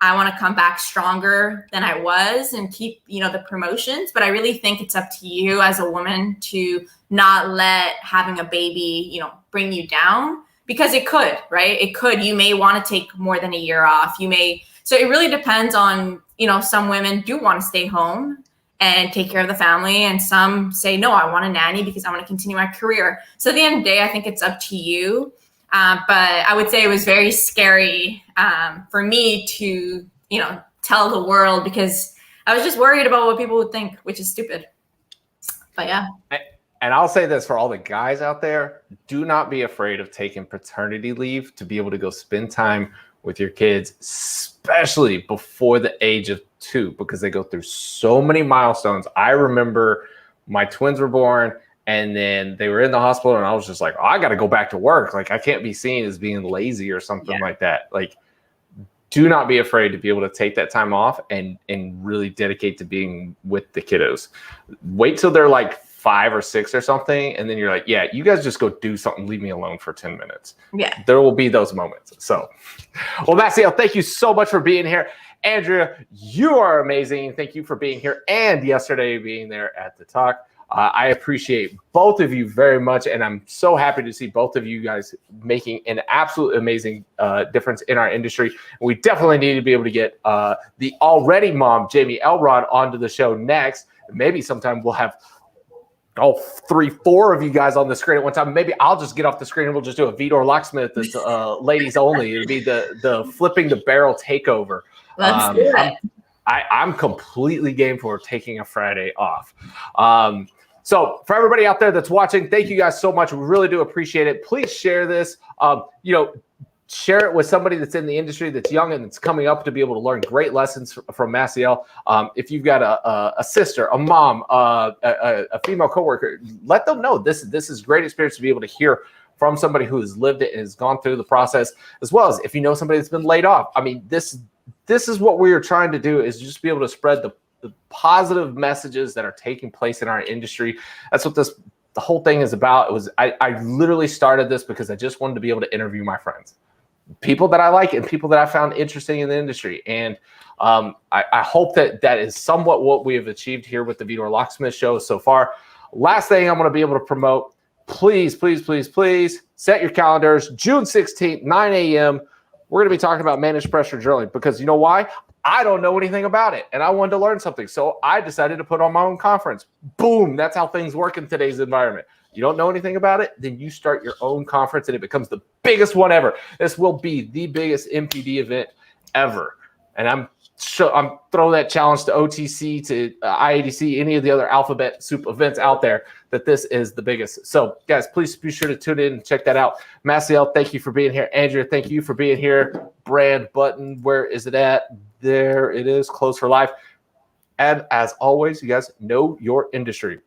S14: I want to come back stronger than I was and keep, the promotions. But I really think it's up to you as a woman to not let having a baby, bring you down, because it could, right? It could. You may want to take more than a year off. So it really depends on, some women do want to stay home and take care of the family. And some say, no, I want a nanny because I want to continue my career. So at the end of the day, I think it's up to you. But I would say it was very scary for me to, tell the world, because I was just worried about what people would think, which is stupid. But yeah.
S12: And I'll say this for all the guys out there, do not be afraid of taking paternity leave to be able to go spend time with your kids, especially before the age of 2, because they go through so many milestones. I remember my twins were born and then they were in the hospital and I was just I got to go back to work. I can't be seen as being lazy or something like that. Do not be afraid to be able to take that time off and really dedicate to being with the kiddos. Wait till they're 5 or 6 or something. And then you're yeah, you guys just go do something. Leave me alone for 10 minutes.
S14: Yeah.
S12: There will be those moments. So, well, Massiel, thank you so much for being here. Andrea, you are amazing. Thank you for being here and yesterday being there at the talk. I appreciate both of you very much, and I'm so happy to see both of you guys making an absolute amazing difference in our industry. We definitely need to be able to get the already mom, Jamie Elrod, onto the show next. Maybe sometime we'll have 3, 4 of you guys on the screen at one time. Maybe I'll just get off the screen and we'll just do a Vidor Locksmith that's ladies only. It'll be the Flipping the Barrel takeover.
S14: Let's do it.
S12: I'm completely game for taking a Friday off. So for everybody out there that's watching, thank you guys so much. We really do appreciate it. Please share this. Share it with somebody that's in the industry that's young and that's coming up to be able to learn great lessons from Massiel. If you've got a sister, a mom, a female coworker, let them know this is great experience to be able to hear from somebody who has lived it and has gone through the process, as well as if you know somebody that's been laid off. I mean, this is what we are trying to do, is just be able to spread the positive messages that are taking place in our industry. That's what the whole thing is about. I literally started this because I just wanted to be able to interview my friends, people that I like and people that I found interesting in the industry. And I hope that is somewhat what we have achieved here with the Vidor Locksmith Show so far. Last thing I'm going to be able to promote, please set your calendars. June 16th, 9 a.m. We're going to be talking about managed pressure drilling, because you know why? I don't know anything about it, and I wanted to learn something. So I decided to put on my own conference. Boom. That's how things work in today's environment. You don't know anything about it, then you start your own conference, and it becomes the biggest one ever. This will be the biggest MPD event ever. And I'm throwing that challenge to OTC, to IADC, any of the other alphabet soup events out there, that this is the biggest. So guys, please be sure to tune in and check that out. Massiel, thank you for being here. Andrea, thank you for being here. Brand button, where is it at? There it is, close for life. And as always, you guys know your industry.